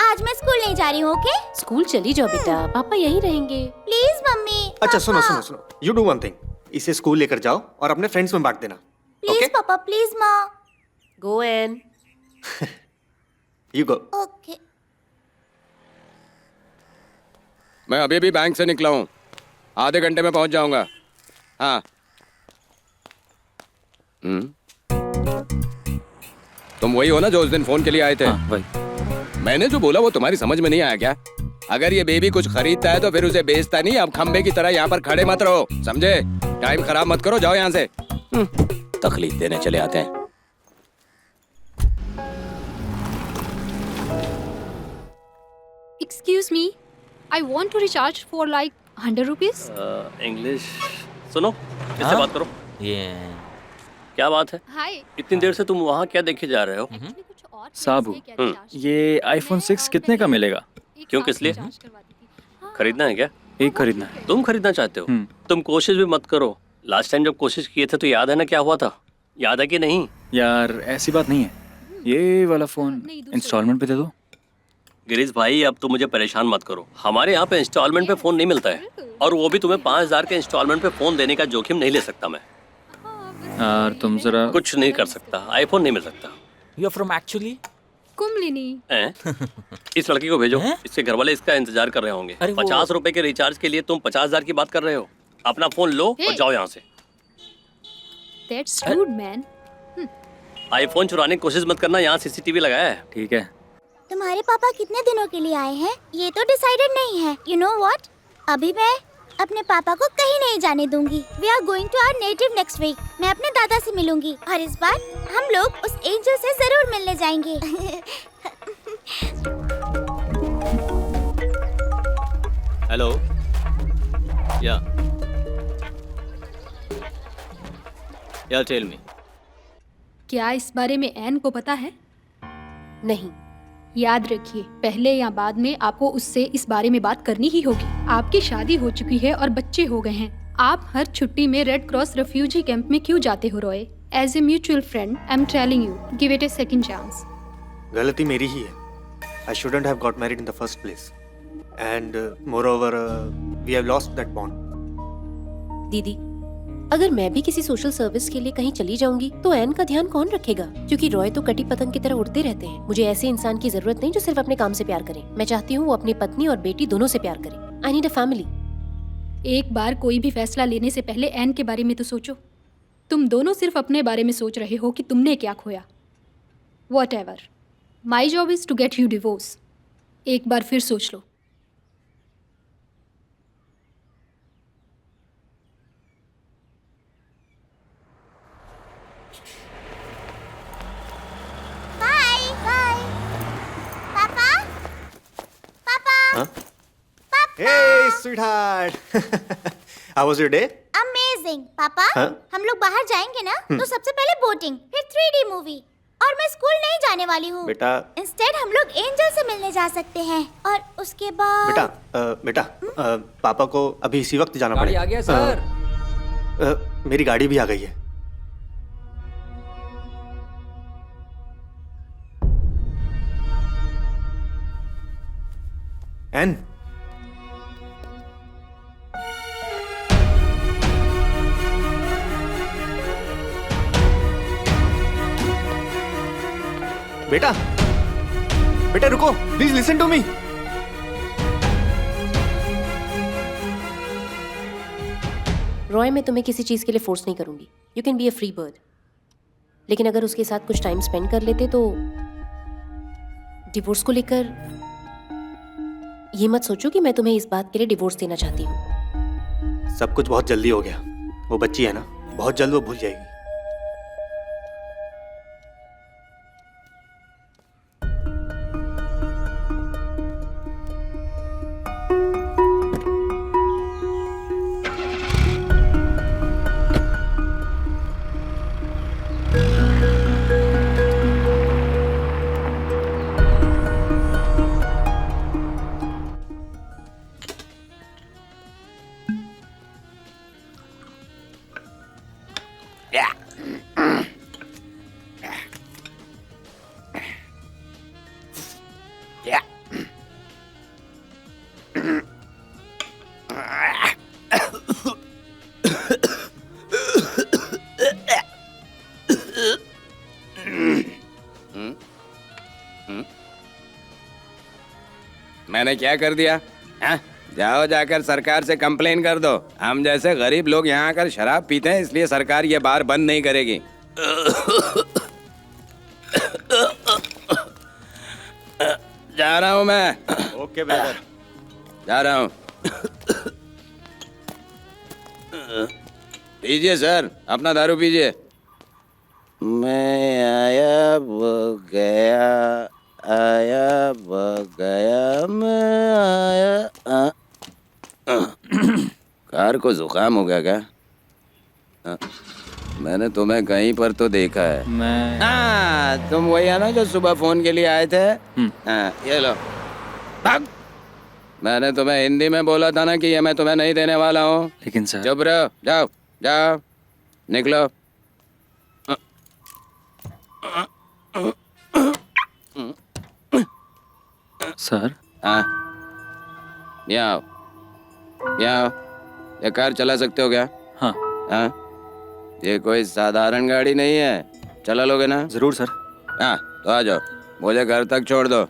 आज मैं स्कूल नहीं जा रही हूँ, ओके? स्कूल चली जाओ बेटा, पापा यहीं रहेंगे। Please mummy. अच्छा सुनो सुनो सुनो, यू डू वन थिंग, इसे स्कूल लेकर जाओ और अपने फ्रेंड्स में बांट देना। प्लीज पापा, प्लीज माँ। Go and You go. Okay. मैं अभी भी बैंक से निकला हूँ, आधे घंटे में पहुँच जाऊंगा। हाँ तुम वही हो ना जो उस दिन फोन के लिए आए थे? वही। मैंने जो बोला वो तुम्हारी समझ में नहीं आया क्या? अगर ये बेबी कुछ खरीदता है तो फिर उसे बेचता नहीं। अब खंबे की तरह यहाँ पर खड़े मत रहो, समझे? टाइम खराब मत करो, जाओ यहाँ से। तकलीफ देने चले आते हैं। Excuse me, I want to recharge for like 100 rupees. English सुनो, किससे बात करो? ये क्या बात है? Hi. इतनी देर से तुम वहाँ क्या देखे जा रहे हो? साबू, ये आईफोन 6 कितने का मिलेगा? क्यों, किस लिए? खरीदना है क्या? एक खरीदना है। तुम खरीदना चाहते हो? तुम कोशिश भी मत करो। लास्ट टाइम जब कोशिश किए थे तो याद है ना क्या हुआ था? याद है कि नहीं? यार ऐसी बात नहीं है, ये वाला फोन इंस्टॉलमेंट पे दे दो। गिरीश भाई, अब तुम मुझे परेशान मत करो। हमारे यहाँ पे इंस्टॉलमेंट पे फोन नहीं मिलता है, और वो भी तुम्हें 5000 के इंस्टॉलमेंट पे फोन देने का जोखिम नहीं ले सकता मैं। यार तुम जरा कुछ नहीं कर सकता, आईफोन नहीं मिल सकता। You are from actually Kumbhalini. इस लड़की को भेजो, इसके घर वाले इसका इंतजार कर रहे होंगे। 50 रुपए के रिचार्ज के लिए तुम 50,000 की बात कर रहे हो? अपना फोन लो और जाओ यहाँ से। That's rude, man. आईफोन चुराने की कोशिश मत करना, यहाँ सीसीटीवी लगाया है। ठीक है। तुम्हारे पापा कितने दिनों के लिए आए हैं ये तो डिसाइडेड नहीं है। यू नो व्हाट, अभी मैं अपने पापा को कहीं नहीं जाने दूंगी। We are going to our native next week. मैं अपने दादा से मिलूंगी और इस बार हम लोग उस एंजल से जरूर मिलने जाएंगे। हेलो। या टेल मी। क्या इस बारे में एन को पता है? नहीं। याद रखिए, पहले या बाद में आपको उससे इस बारे में बात करनी ही होगी। आपकी शादी हो चुकी है और बच्चे हो गए हैं। आप हर छुट्टी में रेड क्रॉस रेफ्यूजी कैंप में क्यों जाते हो Roy? As a mutual friend I am telling you, give it a second chance. गलती मेरी ही है। I shouldn't have got married in the first place. And moreover, we have lost that bond. दीदी, अगर मैं भी किसी सोशल सर्विस के लिए कहीं चली जाऊंगी तो एन का ध्यान कौन रखेगा? क्योंकि रॉय तो कटी पतंग की तरह उड़ते रहते हैं। मुझे ऐसे इंसान की जरूरत नहीं जो सिर्फ अपने काम से प्यार करे। मैं चाहती हूँ वो अपनी पत्नी और बेटी दोनों से प्यार करे। I need a family. एक बार कोई भी फैसला लेने से पहले एन के बारे में तो सोचो। तुम दोनों सिर्फ अपने बारे में सोच रहे हो कि तुमने क्या खोया। Whatever. My job is to get you divorce. एक बार फिर सोच लो। Bye bye. पापा पापा Huh? Hey, sweetheart. How was your day? Amazing. पापा हाँ? हम लोग बाहर जाएंगे ना तो सबसे पहले बोटिंग, फिर 3D मूवी, और मैं स्कूल नहीं जाने वाली हूँ। बेटा। इंस्टेड हम लोग एंजल से मिलने जा सकते हैं और उसके बाद बेटा पापा को अभी इसी वक्त जाना गाड़ी पड़ेगा। आ गया सर। मेरी गाड़ी भी आ गई है। एन बेटा बेटा रुको, please listen to me. Roy, मैं तुम्हें किसी चीज के लिए फोर्स नहीं करूंगी। You can be a free bird. लेकिन अगर उसके साथ कुछ टाइम स्पेंड कर लेते तो डिवोर्स को लेकर ये मत सोचो कि मैं तुम्हें इस बात के लिए डिवोर्स देना चाहती हूँ। सब कुछ बहुत जल्दी हो गया। वो बच्ची है ना, बहुत जल्द वो भूल जाएगी। मैंने क्या कर दिया? हाँ? जाओ जाकर सरकार से कंप्लेन कर दो। हम जैसे गरीब लोग यहाँ आकर शराब पीते हैं, इसलिए सरकार ये बार बंद नहीं करेगी। जा रहा हूँ मैं। Okay brother. जा रहा हूँ। पीजिए सर, अपना दारू पीजिए। मैं आया वो गया, आया वो गया, मैं आया। कार को जुकाम हो गया क्या? मैंने तुम्हें कहीं पर तो देखा है। मैं हाँ, तुम वही है ना जो सुबह फोन के लिए आए थे? हाँ, ये लो। भाग। मैंने तुम्हें हिंदी में बोला था ना कि ये मैं तुम्हें नहीं देने वाला हूँ। लेकिन सर। चुप रहो, जाओ जाओ, निकलो। सर। हाँ, यहाँ आओ, यहाँ आओ। ये कार चला सकते हो क्या? हाँ। हाँ, ये कोई साधारण गाड़ी नहीं है, चला लोगे ना? जरूर सर। हाँ, तो आ जाओ, मुझे घर तक छोड़ दो।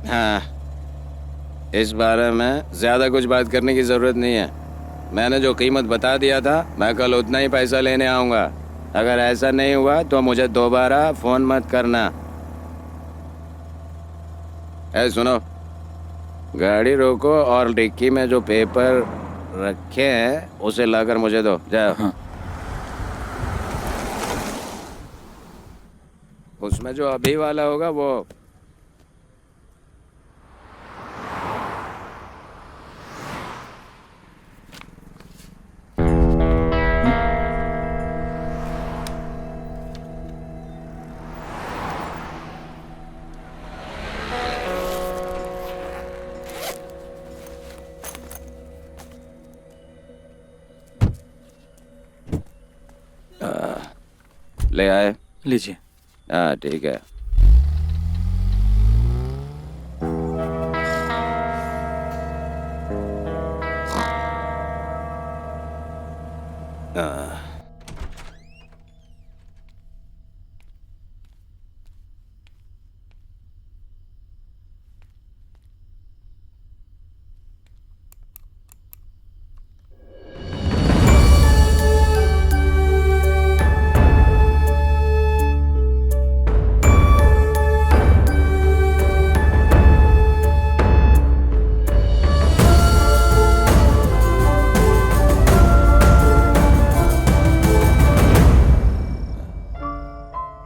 हाँ, इस बारे में ज्यादा कुछ बात करने की जरूरत नहीं है। मैंने जो कीमत बता दिया था, मैं कल उतना ही पैसा लेने आऊंगा। अगर ऐसा नहीं हुआ तो मुझे दोबारा फोन मत करना। सुनो, गाड़ी रोको और डिक्की में जो पेपर रखे हैं उसे लाकर मुझे दो। जाओ। हाँ। उसमें जो अभी वाला होगा वो ले आए। लीजिए। हाँ, ठीक है।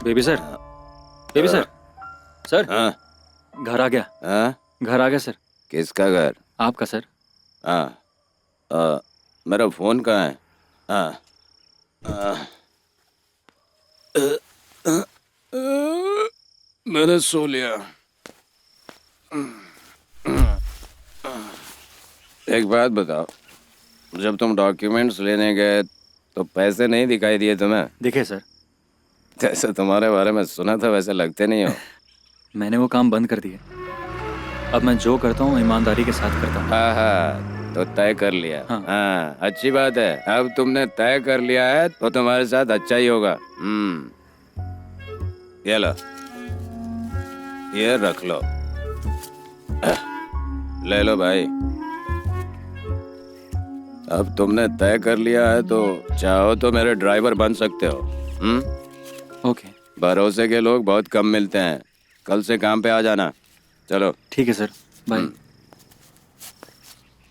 Baby sir, baby sir, sir. हाँ। घर आ गया। हाँ? घर आ गया सर। किसका घर? आपका सर। हाँ, मेरा फोन कहाँ है? हाँ, मैंने सो लिया। एक बात बताओ, जब तुम डॉक्यूमेंट्स लेने गए तो पैसे नहीं दिखाई दिए तुम्हें? दिखे सर। जैसे तुम्हारे बारे में सुना था वैसे लगते नहीं हो। मैंने वो काम बंद कर दिया। अब मैं जो करता हूँ ईमानदारी के साथ करता हूँ। हाँ, तो तय कर लिया। हाँ, अच्छी बात है। अब तुमने तय कर लिया है तो तुम्हारे साथ अच्छा ही होगा। ये लो, ये रख लो। ले लो भाई। अब तुमने तय कर लिया है तो चाहो तो मेरे ड्राइवर बन सकते हो। ओके। भरोसे के लोग बहुत कम मिलते हैं। कल से काम पे आ जाना। चलो। ठीक है सर, बाय।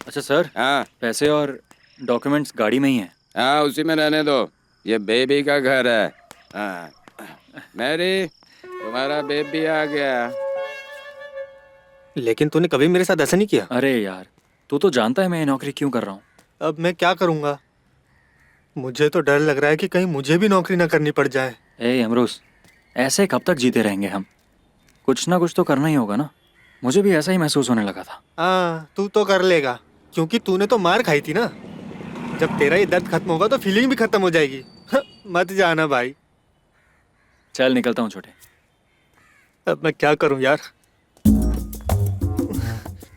अच्छा सर। हाँ, पैसे और डॉक्यूमेंट्स गाड़ी में ही हैं। हाँ, उसी में रहने दो। ये बेबी का घर है। हाँ, मैरी, तुम्हारा बेबी आ गया। लेकिन तूने कभी मेरे साथ ऐसा नहीं किया। अरे यार, तू तो जानता है मैं ये नौकरी क्यों कर रहा हूँ। अब मैं क्या करूँगा? मुझे तो डर लग रहा है कि कहीं मुझे भी नौकरी ना करनी पड़ जाए। ए अमरोस, ऐसे कब तक जीते रहेंगे हम? कुछ ना कुछ तो करना ही होगा ना। मुझे भी ऐसा ही महसूस होने लगा था। हाँ, तू तो कर लेगा। क्योंकि तूने तो मार खाई थी ना। जब तेरा ये दर्द खत्म होगा तो फीलिंग भी खत्म हो जाएगी। मत जाना भाई। चल निकलता हूँ छोटे। अब मैं क्या करूं यार,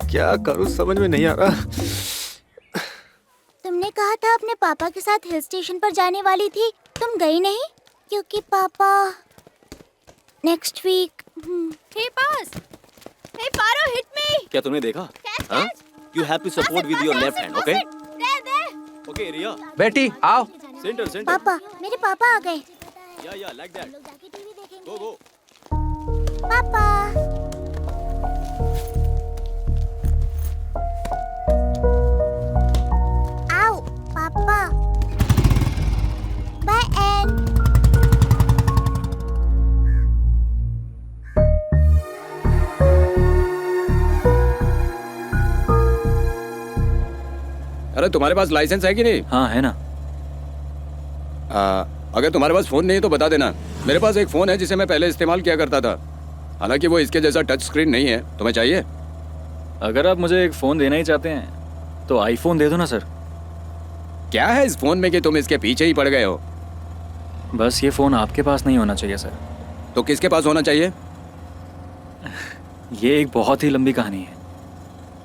क्या करूं समझ में नहीं आ रहा। तुमने कहा था अपने पापा के साथ हिल स्टेशन पर जाने वाली थी, तुम गई नहीं? क्योंकि पापा नेक्स्ट वीक। हे पास, हे पारो हिट मी। क्या तुमने देखा? हाँ? You have to support with your left hand, okay? Okay, रिया। बेटी आओ। Centre centre. पापा, मेरे पापा आ गए। या like that. Go go. पापा। आओ पापा। Bye Anne. अरे तुम्हारे पास लाइसेंस है कि नहीं? हाँ है ना। अगर तुम्हारे पास फोन नहीं है तो बता देना। मेरे पास एक फोन है जिसे मैं पहले इस्तेमाल किया करता था, हालांकि वो इसके जैसा टच स्क्रीन नहीं है। तुम्हें चाहिए? अगर आप मुझे एक फोन देना ही चाहते हैं तो आईफोन दे दो ना सर। क्या है इस फोन में कि तुम इसके पीछे ही पड़ गए हो? बस ये फोन आपके पास नहीं होना चाहिए सर। तो किसके पास होना चाहिए? ये एक बहुत ही लंबी कहानी है,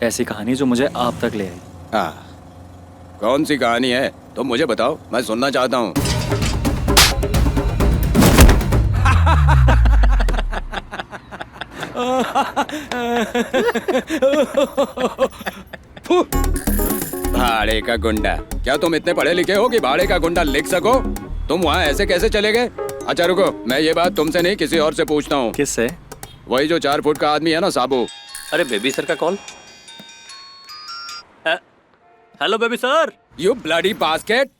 ऐसी कहानी जो मुझे आप तक ले आई। कौन सी कहानी है? तुम मुझे बताओ, मैं सुनना चाहता हूँ। भाड़े का गुंडा। क्या तुम इतने पढ़े लिखे हो कि भाड़े का गुंडा लिख सको? तुम वहाँ ऐसे कैसे चले गए? अच्छा रुको, मैं ये बात तुमसे नहीं किसी और से पूछता हूँ। किससे? वही जो 4 फुट का आदमी है ना, साबू। अरे बेबी सर का call. Hello baby sir. You bloody basket,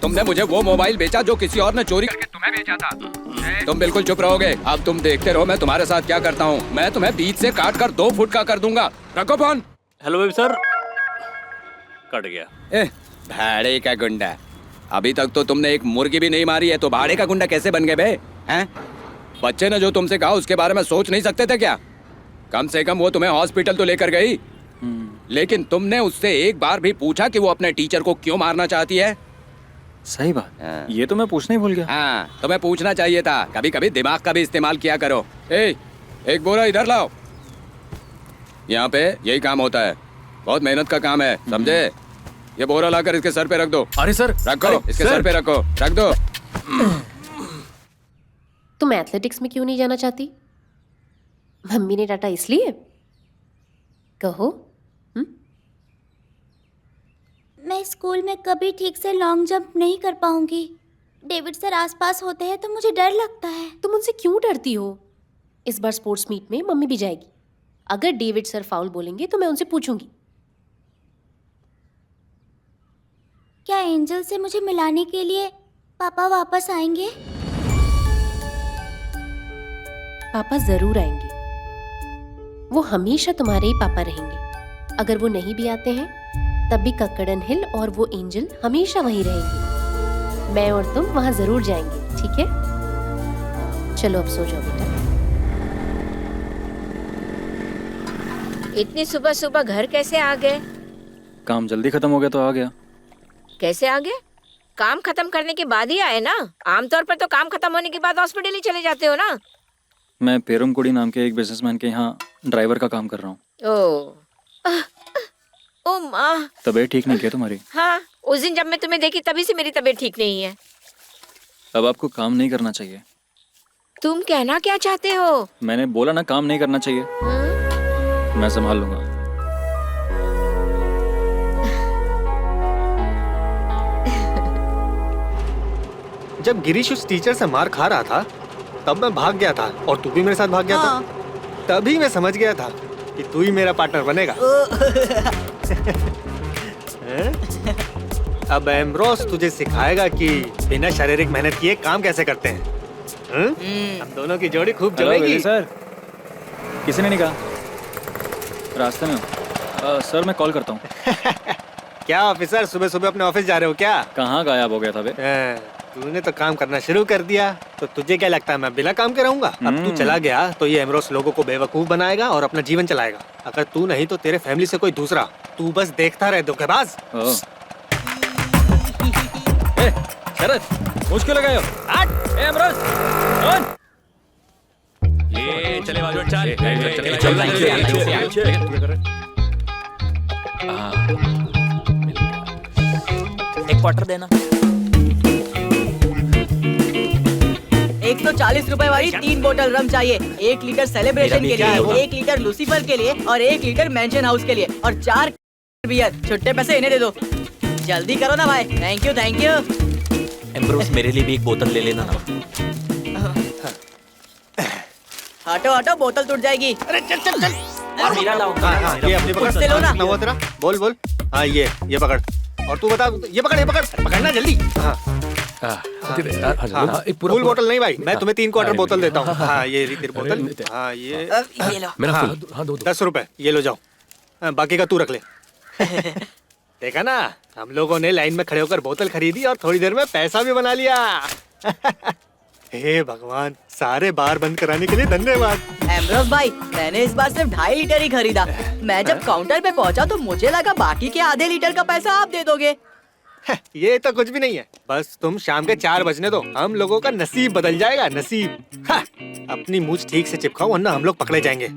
तुमने मुझे वो मोबाइल बेचा जो किसी और ने चोरी करके तुम्हें बेचा था। तुम बिल्कुल चुप रहोगे? अब तुम देखते रहो मैं तुम्हारे साथ क्या करता हूँ। मैं तुम्हें बीच से काट कर 2 फुट का कर दूंगा। रखो phone. Hello baby sir. Cut गया। भाड़े का गुंडा। अभी तक तो तुमने एक मुर्गी भी नहीं मारी है, तो भाड़े का गुंडा कैसे बन गए बे? हैं? बच्चे ने जो तुमसे कहा उसके बारे में सोच नहीं सकते थे क्या? कम से कम वो तुम्हें हॉस्पिटल तो लेकर गई, लेकिन तुमने उससे एक बार भी पूछा कि वो अपने टीचर को क्यों मारना चाहती है? सही बात। ये तो मैं पूछना ही भूल गया। हाँ, तुम्हें पूछना चाहिए था। कभी कभी दिमाग का भी इस्तेमाल किया करो। एक बोरा इधर लाओ। यहाँ पे यही काम होता है, बहुत मेहनत का काम है, समझे? ये बोरा लाकर इसके सर पे रख दो। अरे सर, रखो। इसके सर पे रखो, रख दो। तुम एथलेटिक्स में क्यों नहीं जाना चाहती? मम्मी ने डांटा इसलिए? कहो। मैं स्कूल में कभी ठीक से लॉन्ग जंप नहीं कर पाऊंगी। डेविड सर आसपास होते हैं तो मुझे डर लगता है। तुम उनसे क्यों डरती हो? इस बार स्पोर्ट्स मीट में मम्मी भी जाएगी। अगर डेविड सर फाउल बोलेंगे तो मैं उनसे पूछूंगी। क्या एंजल से मुझे मिलाने के लिए पापा वापस आएंगे? पापा जरूर आएंगे। वो हमेशा तुम्हारे ही पापा रहेंगे। अगर वो नहीं भी आते हैं तब भी कक्कड़न हिल और वो एंजल हमेशा वहीं रहेंगे। मैं और तुम वहां जरूर जाएंगे, ठीक है? चलो अब सो जाओ बेटा। इतनी सुबह सुबह घर कैसे आ गए? काम जल्दी खत्म हो गया तो आ गया। कैसे आ गए? काम खत्म करने के बाद ही आए ना? आमतौर पर तो काम खत्म होने के बाद हॉस्पिटल ही चले जाते हो ना? मैं पेरुमकुड़ी नाम के एक बिजनेसमैन के यहाँ ड्राइवर का काम कर रहा हूँ। ओ माँ, तबीयत ठीक नहीं क्या तुम्हारी? हाँ, उस दिन जब मैं तुम्हें देखी तभी से मेरी तबीयत ठीक नहीं है। अब आपको काम नहीं करना चाहिए। तुम कहना क्या चाहते हो? मैंने बोला ना, काम नहीं करना चाहिए। मैं संभाल लूंगा। जब गिरीश उस टीचर से मार खा रहा था तब मैं भाग गया था और तू भी मेरे साथ भाग गया था। तभी मैं समझ गया था कि तू ही मेरा पार्टनर बनेगा। अब एम्ब्रोस तुझे सिखाएगा कि बिना शारीरिक मेहनत किए काम कैसे करते हैं। हम दोनों की जोड़ी खूब जमेगी। सर, किसी ने नहीं कहा? रास्ते में हूँ सर, मैं कॉल करता हूँ। क्या ऑफिसर, सुबह सुबह अपने ऑफिस जा रहे हो क्या? कहाँ गायब हो गया था बे? तूने तो काम करना शुरू कर दिया, तो तुझे क्या लगता है मैं बिना काम के रहूंगा? अब तू चला गया तो ये एम्ब्रोस लोगों को बेवकूफ बनाएगा और अपना जीवन चलाएगा। अगर तू नहीं तो तेरे फैमिली से कोई दूसरा। तू बस देखता रहे धोखेबाज। ए, शरद, मुश्किल लगायो। हट, ए अमरोज, कौन? ये चले बाजू चल एक क्वार्टर देना। 140 रुपए वाली 3 बोतल रम चाहिए, 1 लीटर सेलिब्रेशन के लिए, 1 लीटर लूसीफर के लिए और 1 लीटर मैंशन हाउस के लिए और 4 बियर। छुट्टे पैसे इन्हें दे दो, जल्दी करो ना भाई। Thank you thank you. Ambrose मेरे लिए भी एक बोतल ले लेना ना। हटो हटो, बोतल टूट जाएगी। अरे चल चल चल। मेरा लाओ। हाँ, ये अपनी पकड़। से लो ना। कितना हुआ तेरा? बोल बोल। हाँ ये पकड़। और तू बता, ये पकड़ पकड़ना जल्दी। हाँ एक पूरा फुल बोतल नहीं भाई, मैं तुम्हें 3 क्वार्टर बोतल देता हूँ। हाँ ये तेरी बोतल। हाँ ये लो। मेरा हाँ, फुल। हाँ, दो 10 रुपए ये लो जाओ। बाकी का तू रख ले। देखा ना, हम लोगों ने लाइन में खड़े होकर बोतल खरीदी और थोड़ी देर में पैसा भी बना लिया। हे भगवान, सारे बार बंद कराने के लिए धन्यवाद। एम्ब्रोस भाई, मैंने इस बार सिर्फ 2.5 लीटर ही खरीदा। मैं जब काउंटर पे पहुंचा तो मुझे लगा बाकी के आधे लीटर का पैसा आप दे दोगे। ये तो कुछ भी नहीं है, बस तुम शाम के 4 बजने दो, हम लोगों का नसीब बदल जाएगा। नसीब। अपनी मूंछ ठीक से चिपकाओ वरना हम लोग पकड़े जाएंगे।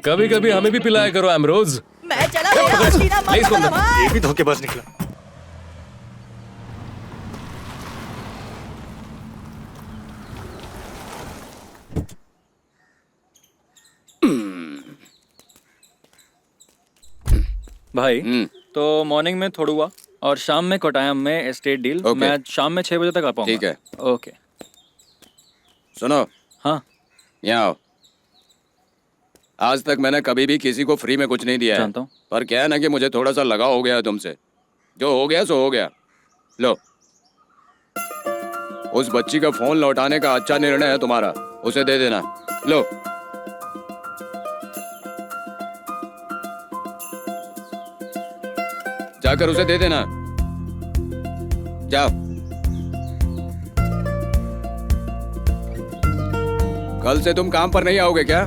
कभी कभी हमें भी पिलाया करो एमरोज। मैं चला गया, सीधा मत पकड़ो भाई। ये भी धोखेबाज निकला। भाई तो मॉर्निंग में थोड़ुआ और शाम में कोटायम में एस्टेट डील। मैं शाम में 6 बजे तक आ पाऊंगा। ठीक है। ओके। सुनो। हाँ। यहाँ आओ। आज तक मैंने कभी भी किसी को फ्री में कुछ नहीं दिया है। जानता हूँ। पर क्या है ना कि मुझे थोड़ा सा लगाव हो गया है तुमसे। जो हो गया सो हो गया। लो, उस बच्ची का फोन लौटाने का अच्छा निर्णय है तुम्हारा, उसे दे देना। लो। जाकर उसे दे देना। जाओ। कल से तुम काम पर नहीं आओगे क्या?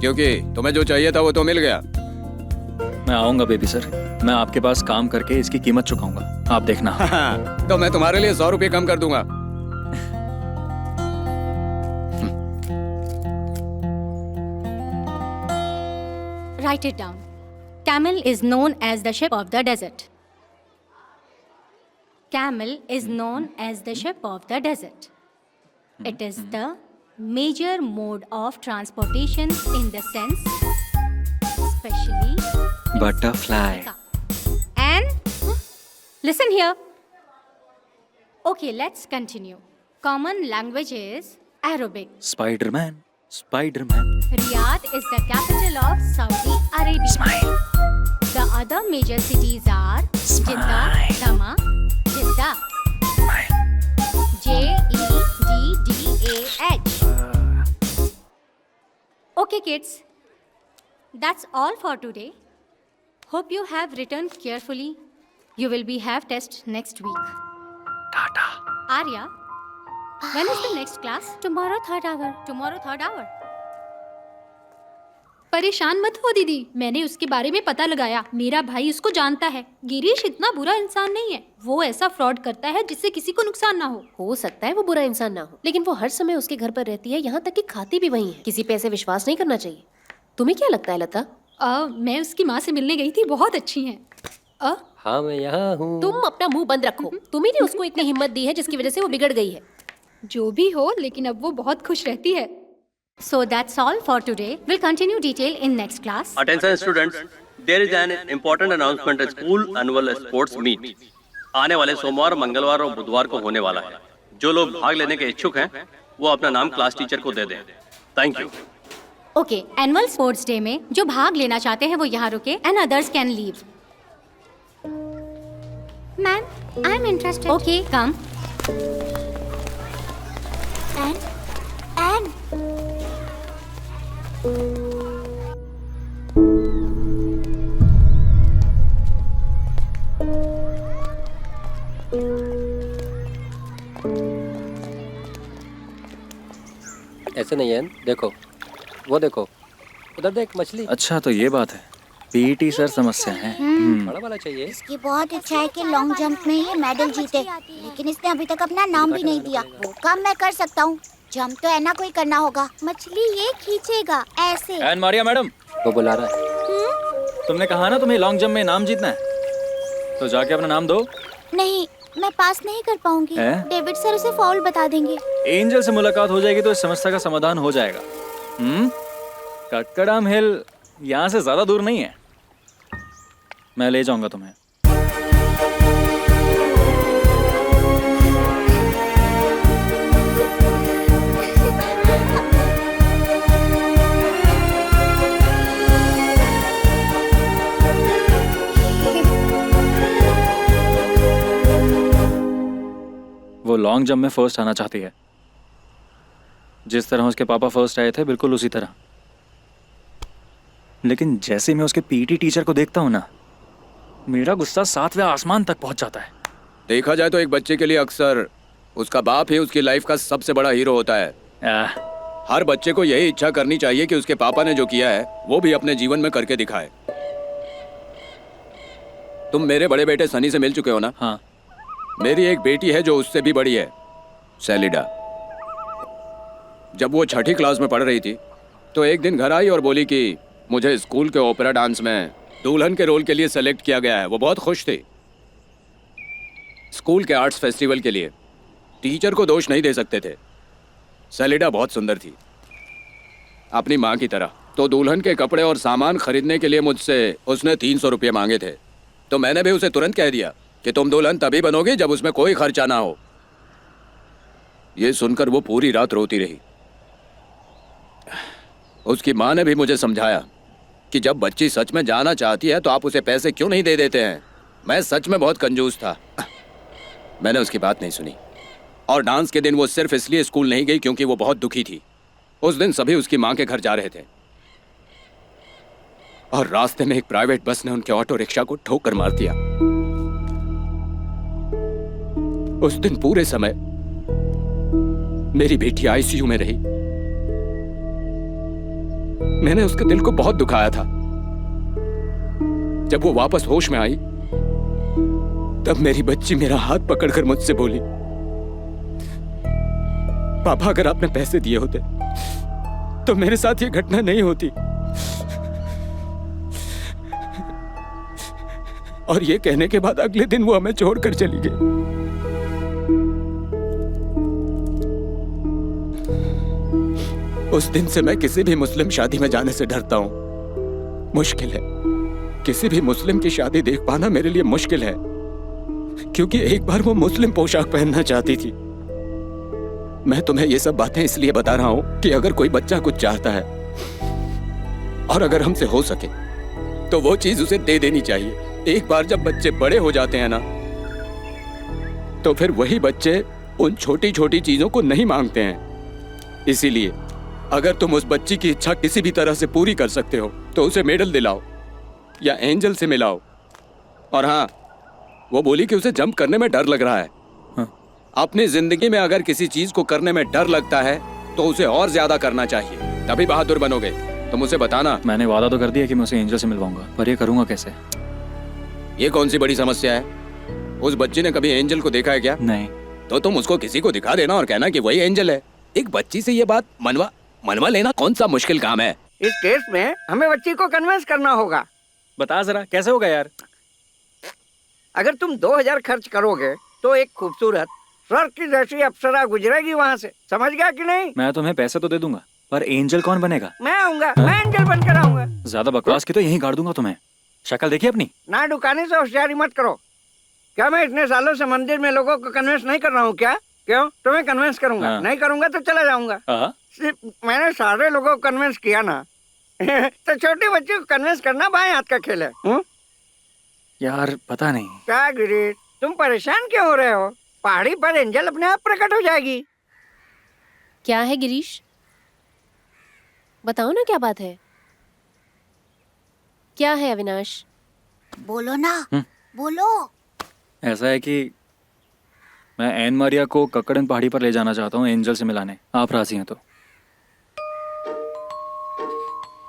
क्योंकि तुम्हें जो चाहिए था वो तो मिल गया। मैं आऊंगा बेबी सर, मैं आपके पास काम करके इसकी कीमत चुकाऊंगा, आप देखना। तो मैं तुम्हारे लिए 100 रुपये कम कर दूंगा। Write it down. Camel is known as the ship of the desert. Camel is known as the ship of the desert. It is the major mode of transportation in the sense, especially Butterfly. And listen here. Okay, let's continue. Common language is Arabic. Spider-Man. Spider-Man. Riyadh is the capital of Saudi Arabia. Smile. The other major cities are Jeddah, Dhamma, Jeddah. Jeddah. Okay, kids. That's all for today. Hope you have written carefully. You will be have test next week. Tata. Arya, when is the next class? Tomorrow, 3rd hour. Tomorrow, 3rd hour. परेशान मत हो दीदी, मैंने उसके बारे में पता लगाया। मेरा भाई उसको जानता है। गिरीश इतना बुरा इंसान नहीं है। वो ऐसा फ्रॉड करता है जिससे किसी को नुकसान ना हो सकता है वो बुरा इंसान ना हो, लेकिन वो हर समय उसके घर पर रहती है, यहाँ तक कि खाती भी वही है। किसी पे ऐसे विश्वास नहीं करना चाहिए। तुम्हें क्या लगता है लता? मैं उसकी माँ से मिलने गई थी, बहुत अच्छी हैं। हाँ मैं यहाँ हूँ। तुम अपना मुंह बंद रखो। तुम्ही ने उसको इतनी हिम्मत दी है जिसकी वजह से वो बिगड़ गई है। जो भी हो, लेकिन अब वो बहुत खुश रहती है। So that's all for today. We'll continue detail in next class. Attention students, there is an important announcement at school annual sports meet. आने वाले सोमवार, मंगलवार और बुधवार को होने वाला है। जो लोग भाग लेने के इच्छुक हैं, वो अपना नाम क्लास टीचर को दे दें। Thank you. Okay, annual sports day में जो भाग लेना चाहते हैं वो यहाँ रुके and others can leave. Ma'am, I'm interested. Okay, come. And ऐसे नहीं है, देखो वो देखो उधर देख मछली। अच्छा तो ये बात है। पीटी सर समस्या है। बड़ा वाला चाहिए। इसकी बहुत इच्छा है कि लॉन्ग जंप में ही मेडल जीते, लेकिन इसने अभी तक अपना नाम भी नहीं दिया। वो काम मैं कर सकता हूँ, जंप तो ऐना को ही करना होगा। मछली ये खींचेगा ऐसे। एन मारिया मैडम, वो बुला रहा है। तुमने कहा ना तुम्हें लॉन्ग जंप में नाम जीतना है, तो जाके अपना नाम दो। नहीं, मैं पास नहीं कर पाऊंगी। हैं? डेविड सर उसे फाउल बता देंगे। एंजल से मुलाकात हो जाएगी तो इस समस्या का समाधान हो जाएगा। कक्कड़ाम हिल यहाँ से ज्यादा दूर नहीं है, मैं ले जाऊंगा तुम्हें। वो लॉन्ग जंप में फर्स्ट आना चाहती है, जिस तरह उसके पापा फर्स्ट आए थे, बिल्कुल उसी तरह। लेकिन जैसे मैं उसके पीटी टीचर को देखता हूँ ना, मेरा गुस्सा 7वें आसमान तक पहुंच जाता है। देखा जाए तो एक बच्चे के लिए अक्सर उसका बाप ही उसकी लाइफ का सबसे बड़ा हीरो होता है। हर बच्चे को यही इच्छा करनी चाहिए कि उसके पापा ने जो किया है वो भी अपने जीवन में करके दिखाए। तुम मेरे बड़े बेटे सनी से मिल चुके हो ना? हाँ। मेरी एक बेटी है जो उससे भी बड़ी है, सेलिडा। जब वो 6ठी क्लास में पढ़ रही थी तो एक दिन घर आई और बोली कि मुझे स्कूल के ओपेरा डांस में दुल्हन के रोल के लिए सेलेक्ट किया गया है। वो बहुत खुश थी। स्कूल के आर्ट्स फेस्टिवल के लिए टीचर को दोष नहीं दे सकते थे। सेलिडा बहुत सुंदर थी, अपनी माँ की तरह। तो दुल्हन के कपड़े और सामान खरीदने के लिए मुझसे उसने 300 रुपये मांगे थे। तो मैंने भी उसे तुरंत कह दिया कि तुम दुल्हन तभी बनोगी जब उसमें कोई खर्चा ना हो। ये सुनकर वो पूरी रात रोती रही। उसकी माँ ने भी मुझे समझाया कि जब बच्ची सच में जाना चाहती है तो आप उसे पैसे क्यों नहीं दे देते हैं। मैं सच में बहुत कंजूस था। मैंने उसकी बात नहीं सुनी और डांस के दिन वो सिर्फ इसलिए स्कूल नहीं गई क्योंकि वो बहुत दुखी थी। उस दिन सभी उसकी माँ के घर जा रहे थे और रास्ते में एक प्राइवेट बस ने उनके ऑटो रिक्शा को ठोकर मार दिया। उस दिन पूरे समय मेरी बेटी आईसीयू में रही। मैंने उसके दिल को बहुत दुखाया था। जब वो वापस होश में आई तब मेरी बच्ची मेरा हाथ पकड़कर मुझसे बोली, पापा अगर आपने पैसे दिए होते तो मेरे साथ ये घटना नहीं होती। और ये कहने के बाद अगले दिन वो हमें छोड़कर चली गई। उस दिन से मैं किसी भी मुस्लिम शादी में जाने से डरता हूं। मुश्किल है, किसी भी मुस्लिम की शादी देख पाना मेरे लिए मुश्किल है, क्योंकि एक बार वो मुस्लिम पोशाक पहनना चाहती थी। मैं तुम्हें ये सब बातें इसलिए बता रहा हूं कि अगर कोई बच्चा कुछ चाहता है और अगर हमसे हो सके तो वो चीज उसे दे देनी चाहिए। एक बार जब बच्चे बड़े हो जाते हैं ना, तो फिर वही बच्चे उन छोटी छोटी चीजों को नहीं मांगते हैं। इसीलिए अगर तुम उस बच्ची की इच्छा किसी भी तरह से पूरी कर सकते हो तो उसे मेडल दिलाओ या एंजल से मिलाओ। और हाँ, वो बोली कि उसे जंप करने में डर लग रहा है। अपनी जिंदगी में अगर किसी चीज को करने में डर लगता है तो उसे और ज्यादा करना चाहिए, तभी बहादुर बनोगे। तुम उसे बताना। मैंने वादा तो कर दिया कि मैं उसे एंजल से मिलवाऊंगा, पर ये करूंगा कैसे? ये कौन सी बड़ी समस्या है? उस बच्ची ने कभी एंजल को देखा है क्या? नहीं। तो तुम उसको किसी को दिखा देना और कहना कि वही एंजल है। एक बच्ची से ये बात मनवा लेना कौन सा मुश्किल काम है? इस केस में हमें बच्ची को कन्विंस करना होगा। बता जरा कैसे होगा यार? अगर तुम 2000 खर्च करोगे तो एक खूबसूरत स्वर्ग की जैसी अप्सरा गुजरेगी वहाँ से। समझ गया कि नहीं? मैं तुम्हें पैसे तो दे दूंगा, पर एंजल कौन बनेगा? मैं आऊंगा, मैं एंजल बनकर आऊंगा। ज्यादा बकवास की तो यहीं गाड़ दूंगा तुम्हें। शक्ल देखी अपनी? ना डुकाने से होशियारी मत करो। क्या मैं इतने सालों से मंदिर में लोगों को कन्विंस नहीं कर रहा हूँ क्या? क्यों? तुम्हें कन्विंस करूंगा। हाँ। नहीं करूंगा तो चला जाऊंगा। सिर्फ मैंने सारे लोगों को कन्विंस किया ना तो छोटे बच्चे को कन्विंस करना बाएं हाथ का खेल है। यार पता नहीं। क्या गिरीश, तुम परेशान क्यों हो रहे हो? पहाड़ी पर एंजल अपने आप प्रकट हो जाएगी। क्या है गिरीश, बताओ ना क्या बात है? क्या है अविनाश? बोलो ना, बोलो। ऐसा है कि मैं एन मारिया को कक्कड़न पहाड़ी पर ले जाना चाहता हूँ एंजल से मिलाने। आप राजी हैं तो?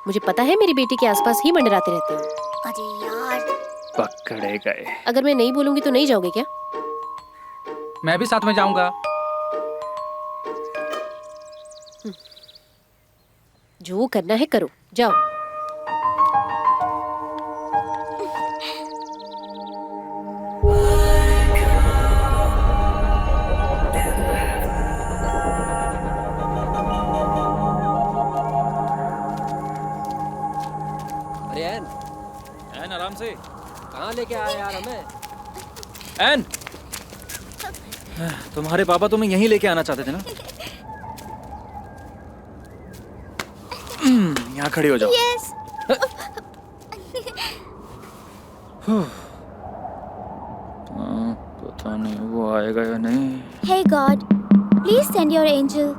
मुझे पता है मेरी बेटी के आसपास ही मंडराते रहते हो। अरे यार, पकड़े गए। अगर मैं नहीं बोलूंगी तो नहीं जाओगे क्या? मैं भी साथ में जाऊंगा। जो करना है करो, जाओ। अरे एन, एन आराम से। कहाँ लेके आए यार हमें? एन, तुम्हारे पापा तुम्हें यहीं लेके आना चाहते थे ना? यहाँ खड़ी हो जाओ। Yes. पता नहीं वो आएगा या नहीं। Hey God, please send your angel.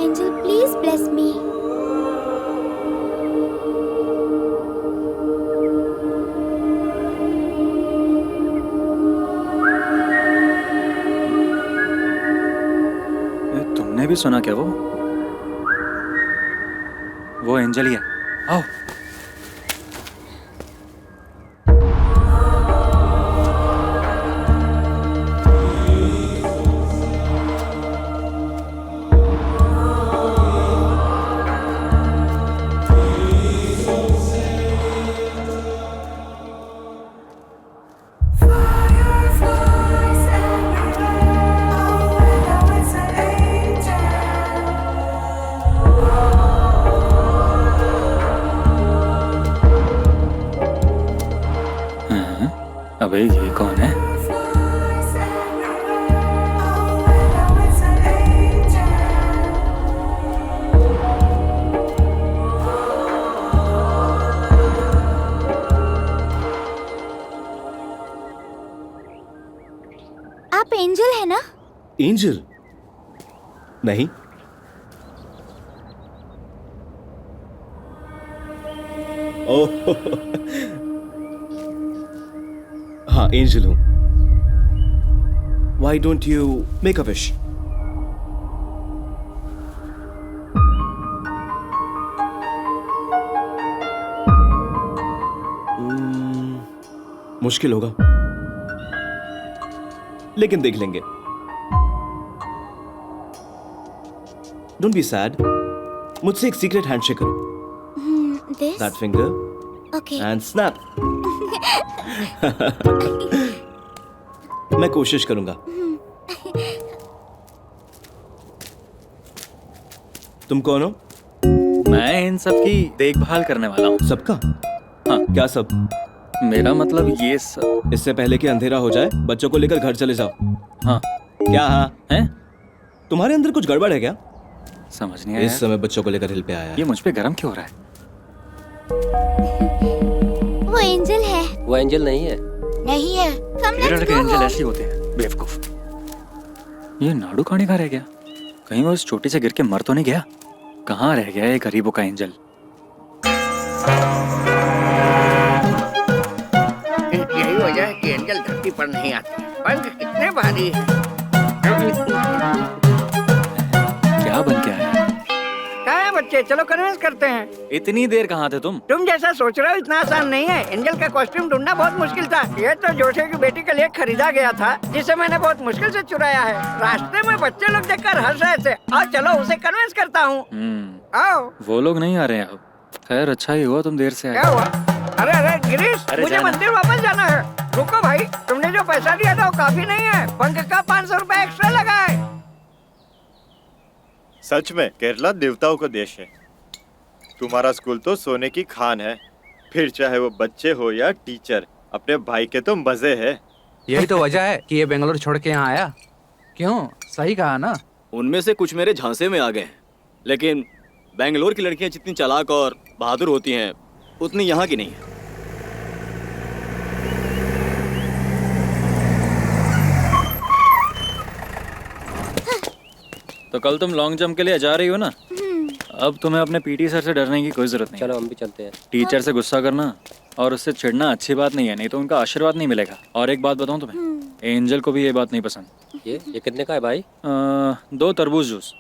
Angel, please bless me. तुमने भी सुना क्या? वो एंजल ही है। आओ। अबे ये कौन है? आप एंजल है ना? एंजल? नहीं। ओह हाँ, एंजल हूं। Why don't you make a wish? मुश्किल होगा, लेकिन देख लेंगे। Don't be sad. मुझसे एक सीक्रेट हैंडशेक करो। This? That finger. Okay. And snap. मैं कोशिश करूंगा। तुम कौन हो? मैं इन सब की देखभाल करने वाला हूँ। सबका? हाँ। क्या सब? मेरा मतलब ये सब। इससे पहले कि अंधेरा हो जाए, बच्चों को लेकर घर चले जाओ। हाँ। क्या हाँ? हैं? तुम्हारे अंदर कुछ गड़बड़ है क्या? समझ नहीं आया। इस समय बच्चों को लेकर हिल पे आया है। ये मुझ पे गरम क्यों हो रहा है? वो एंजल है। वो एंजल नहीं है। नहीं है। मेरे लड़के एंजल ऐसे ही होते हैं, बेवकूफ। ये नाड़ू खाने का रह गया? कहीं वो इस चोटी से गिर के मर तो नहीं गया? कहाँ रह गया ये गरीबों का एंजल? यही वजह है कि एंजल धरती पर नहीं आती। पंख कितने भारी हैं। क्या बन के आया? कहाँ है बच्चे? चलो कन्विंस करते हैं। इतनी देर कहाँ थे तुम? तुम जैसा सोच रहे हो इतना आसान नहीं है। एंजल का कॉस्ट्यूम ढूंढना बहुत मुश्किल था। ये तो जोशे की बेटी के लिए खरीदा गया था, जिसे मैंने बहुत मुश्किल से चुराया है। रास्ते में बच्चे लोग देखकर हंस रहे थे। आओ चलो उसे कन्विंस करता हूँ। आओ। वो लोग नहीं आ रहे हैं अब। खैर अच्छा ही हुआ तुम देर से आए। क्या हुआ? अरे अरे गिरीश, अरे मुझे जाना। मंदिर वापस जाना है। रुको भाई, तुमने जो पैसा दिया था वो काफी नहीं है। पंख का 500 रुपए एक्स्ट्रा लगा है। सच में केरला देवताओं का देश है। तुम्हारा स्कूल तो सोने की खान है। फिर चाहे वो बच्चे हो या टीचर, अपने भाई के तो मजे है। यही तो वजह है कि ये बेंगलोर छोड़ के यहाँ आया। क्यों? सही कहा ना? उनमें से कुछ मेरे झांसे में आ गए, लेकिन बेंगलोर की लड़कियां जितनी चालाक और बहादुर होती हैं, उतनी यहाँ की नहीं है। तो कल तुम लॉन्ग जंप के लिए जा रही हो ना? अब तुम्हें अपने पीटी सर से डरने की कोई जरूरत नहीं। चलो हम भी चलते हैं। टीचर से गुस्सा करना और उससे चिढ़ना अच्छी बात नहीं है, नहीं तो उनका आशीर्वाद नहीं मिलेगा। और एक बात बताऊं तुम्हें, एंजल को भी ये बात नहीं पसंद। ये कितने का है भाई? 2 तरबूज जूस।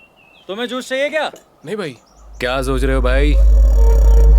तुम्हें जूस चाहिए क्या? नहीं भाई। क्या सोच रहे हो भाई?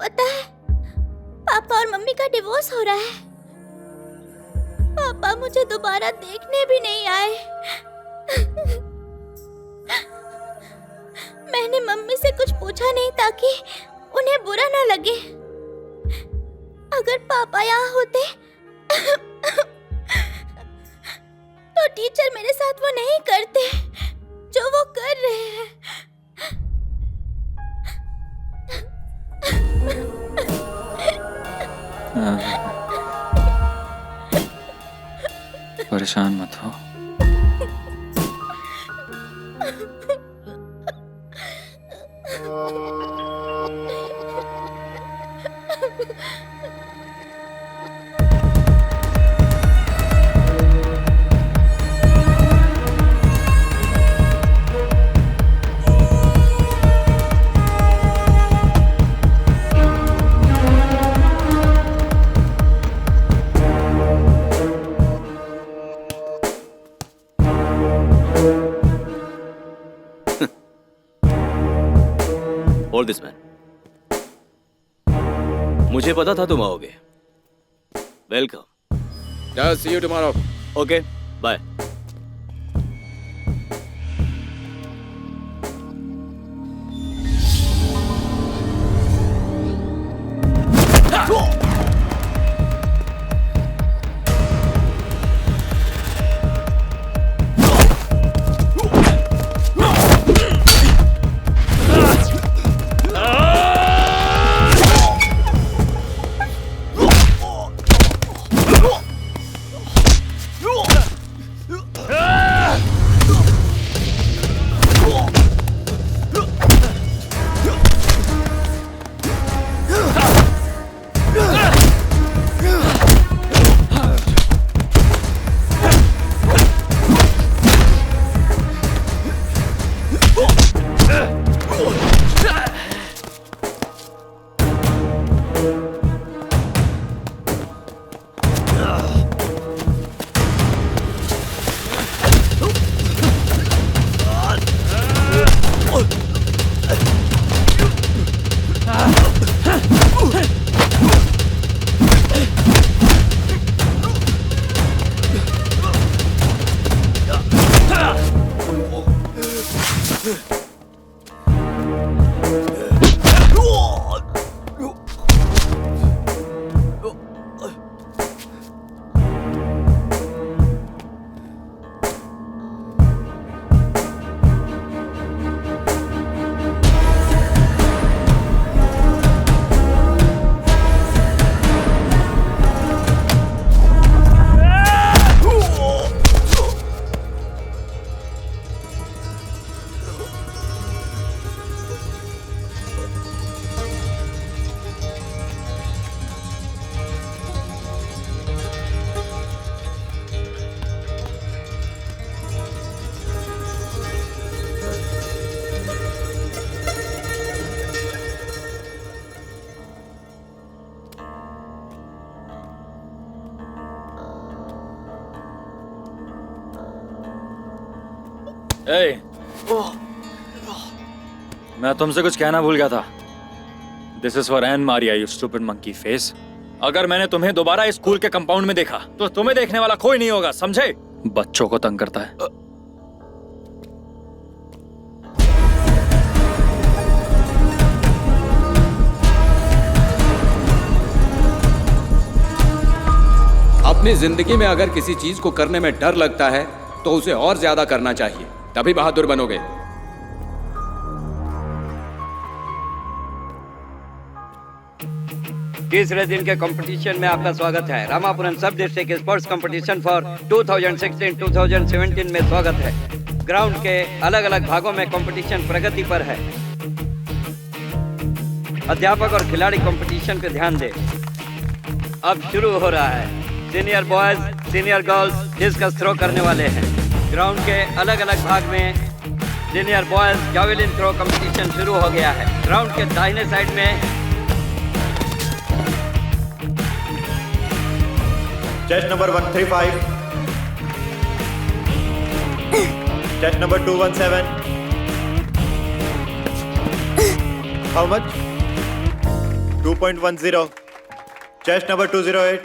पता है पापा और मम्मी का डिवोर्स हो रहा है। पापा मुझे दोबारा देखने भी नहीं आए। मैंने मम्मी से कुछ पूछा नहीं ताकि उन्हें बुरा ना लगे। अगर पापा यहाँ होते तो टीचर मेरे साथ वो नहीं करते जो वो कर रहे हैं। परेशान मत हो। Hold this man. मुझे पता था तुम आओगे। Welcome. Just see you tomorrow. Okay, bye. Hey, मैं तुमसे कुछ कहना भूल गया था। This is for Anne Maria, you stupid monkey face. अगर मैंने तुम्हें दोबारा इस स्कूल के कंपाउंड में देखा तो तुम्हें देखने वाला कोई नहीं होगा, समझे? बच्चों को तंग करता है। अपनी जिंदगी में अगर किसी चीज को करने में डर लगता है तो उसे और ज्यादा करना चाहिए, तभी बहादुर बनोगे। तीसरे दिन के कंपटीशन में आपका स्वागत है। रामापुरम सब डिस्ट्रिक्ट स्पोर्ट्स कंपटीशन फॉर 2016-2017 में स्वागत है। ग्राउंड के अलग अलग भागों में कंपटीशन प्रगति पर है। अध्यापक और खिलाड़ी कंपटीशन पे ध्यान दें। अब शुरू हो रहा है। Senior boys, senior girls discus throw करने वाले हैं। ग्राउंड के अलग अलग भाग में senior boys javelin throw competition शुरू हो गया है। ग्राउंड के दाहिने साइड में chest number 135, chest number 217, how much? 2.10. Chest number 208.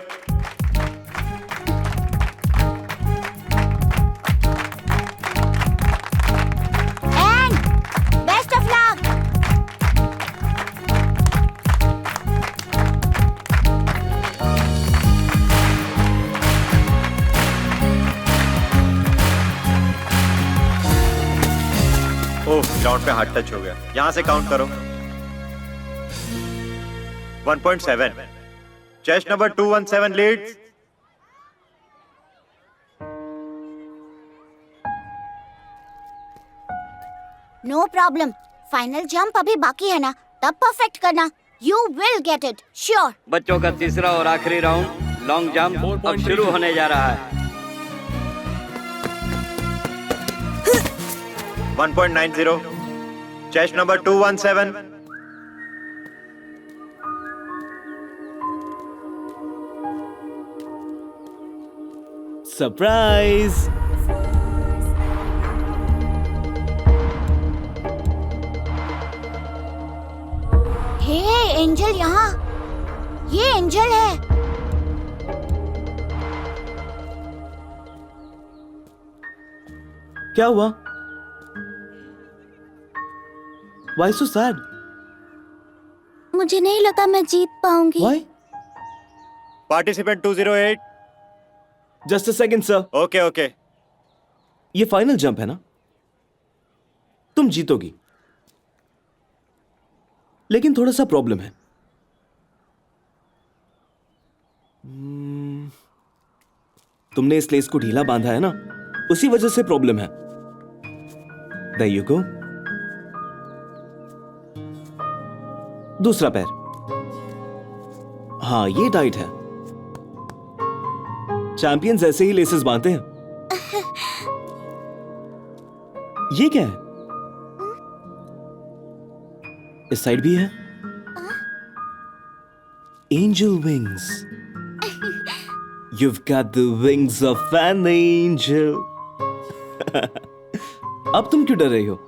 And best of luck. ओह, ग्राउंड पे हाथ टच हो गया। यहाँ से काउंट करो। 1.7. Chest number 217 leads. No problem. Final jump अभी बाकी है ना, तब परफेक्ट करना। You will get it, sure. बच्चों का तीसरा और आखिरी राउंड लॉन्ग जंप अब शुरू होने जा रहा है। 1.90. Chest number 217. सरप्राइज। हे एंजल यहाँ, ये एंजल है। क्या हुआ? Why so sad? मुझे नहीं लगा मैं जीत पाऊंगी। Why? Participant 208. Just a second, sir. Okay, okay. ये फाइनल जंप है ना? तुम जीतोगी, लेकिन थोड़ा सा प्रॉब्लम है। तुमने इस लेस को ढीला बांधा है ना, उसी वजह से प्रॉब्लम है। There you go. दूसरा पैर। हाँ, ये टाइट है। चैंपियंस ऐसे ही लेसेस बांधते हैं। ये क्या है? इस साइड भी है। Angel wings. You've got the wings of an angel. अब तुम क्यों डर रही हो?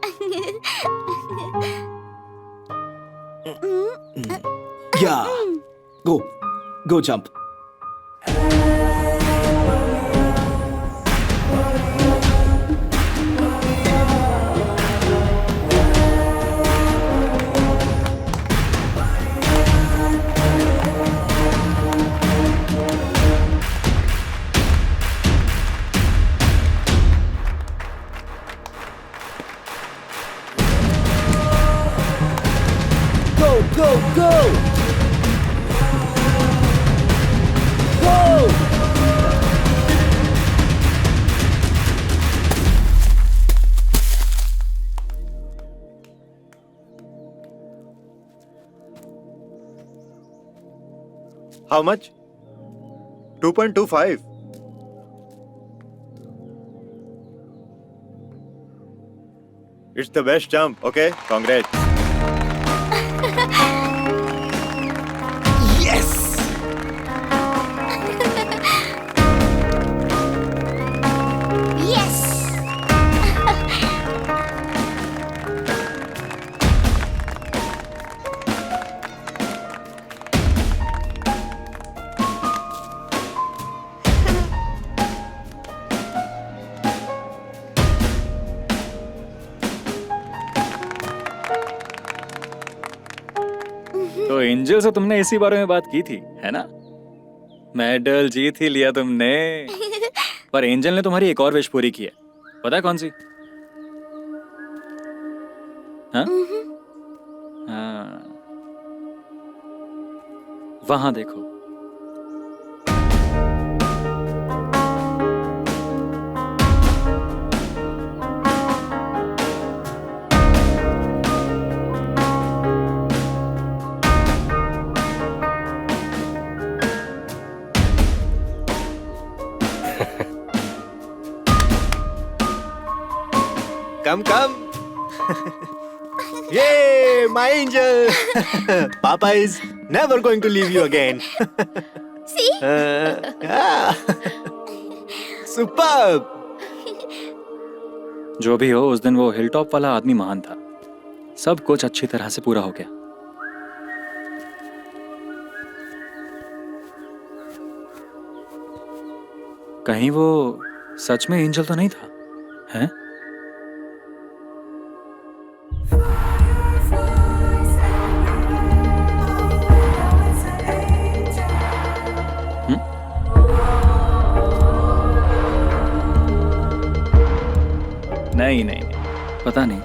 Yeah. Go jump. Go! How much? 2.25. It's the best jump. Okay, congrats. Yes! Yes! तो एंजल से तुमने इसी बारे में बात की थी, है ना? मेडल जीत ही लिया तुमने। पर एंजल ने तुम्हारी एक और विश पूरी की है। पता है कौन सी? हाँ? हाँ। वहां देखो। Come. Yay, my angel. Papa is never going to leave you again. See? Yeah. Superb. जो भी हो, उस दिन वो हिलटॉप वाला आदमी महान था। सब कुछ अच्छी तरह से पूरा हो गया। कहीं वो सच में एंजल तो नहीं था, हैं? नहीं, पता नहीं।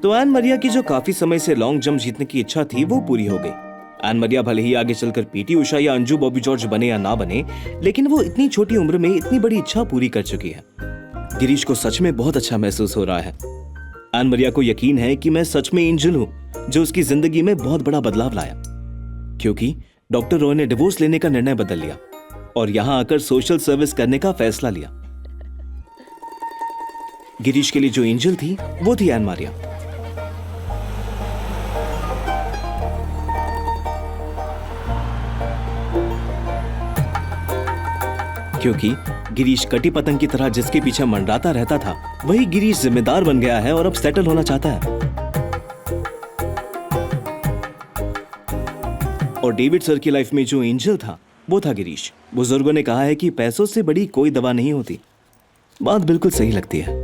तो एन मरिया की जो काफी समय से लॉन्ग जंप जीतने की इच्छा थी वो पूरी हो गई। एन मरिया भले ही आगे चलकर पीटी उषा या अंजू बॉबी जॉर्ज बने या ना बने, लेकिन वो इतनी छोटी उम्र में इतनी बड़ी इच्छा पूरी कर चुकी है। गिरीश को सच में बहुत अच्छा महसूस हो रहा है। एन मरिया को यकीन है कि मैं सच में एंजल हूँ जो उसकी जिंदगी में बहुत बड़ा बदलाव लाया, क्योंकि डॉक्टर रॉय ने डिवोर्स लेने का निर्णय बदल लिया और यहाँ आकर सोशल सर्विस करने का फैसला लिया। गिरीश के लिए जो एंजल थी वो थी एन मरिया। क्योंकि गिरीश कटी पतंग की तरह जिसके पीछे मंडराता रहता था, वही गिरीश जिम्मेदार बन गया है और अब सेटल होना चाहता है। और डेविड सर की लाइफ में जो एंजल था वो था गिरीश। बुजुर्गों ने कहा है कि पैसों से बड़ी कोई दवा नहीं होती। बात बिल्कुल सही लगती है।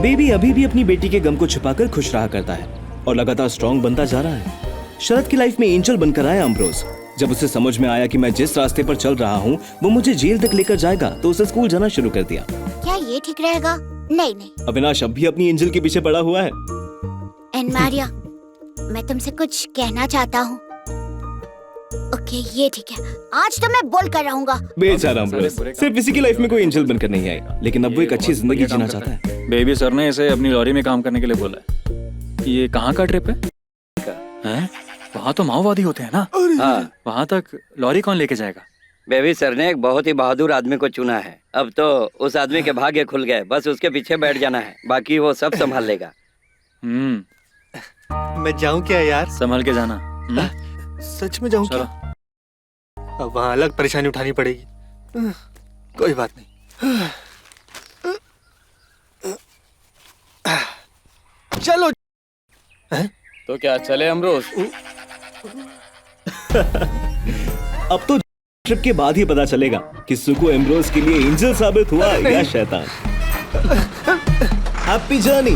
बेबी अभी भी अपनी बेटी के गम को छुपाकर खुश रहा करता है और लगातार स्ट्रांग बनता जा रहा है। शरद की लाइफ में एंजल बनकर आया अम्ब्रोज। जब उसे समझ में आया कि मैं जिस रास्ते पर चल रहा हूँ वो मुझे जेल तक लेकर जाएगा, तो उसे स्कूल जाना शुरू कर दिया। क्या ये ठीक रहेगा? नहीं। अविनाश अब भी अपनी एंजल के पीछे पड़ा हुआ है। एन मारिया, मैं तुमसे कुछ कहना चाहता हूँ। ओके, ये ठीक है। आज तो मैं बोल कर रहूंगा। बेचारा अम्ब्रोज सिर्फ इसी की लाइफ में कोई एंजल बनकर नहीं आएगा, लेकिन अब वो एक अच्छी जिंदगी जीना चाहता है। बेबी सर ने इसे अपनी लॉरी में काम करने के लिए बोला है। ये कहाँ का ट्रिप है? वहाँ तो माओवादी होते हैं ना। हाँ। वहाँ तक लॉरी कौन लेके जाएगा? बेबी सर ने एक बहुत ही बहादुर आदमी को चुना है। अब तो उस आदमी के भाग्य खुल गए, बस उसके पीछे बैठ जाना है, बाकी वो सब संभाल लेगा। मैं जाऊं क्या यार? संभाल के जाना। सच में जाऊं क्या? अब वहाँ अलग परेशानी उठानी पड़ेगी। कोई बात नहीं। चलो। तो क्या चले अमरोज? अब तो ट्रिप के बाद ही पता चलेगा कि सुको एम्ब्रोज के लिए एंजल साबित हुआ या शैतान। Happy journey.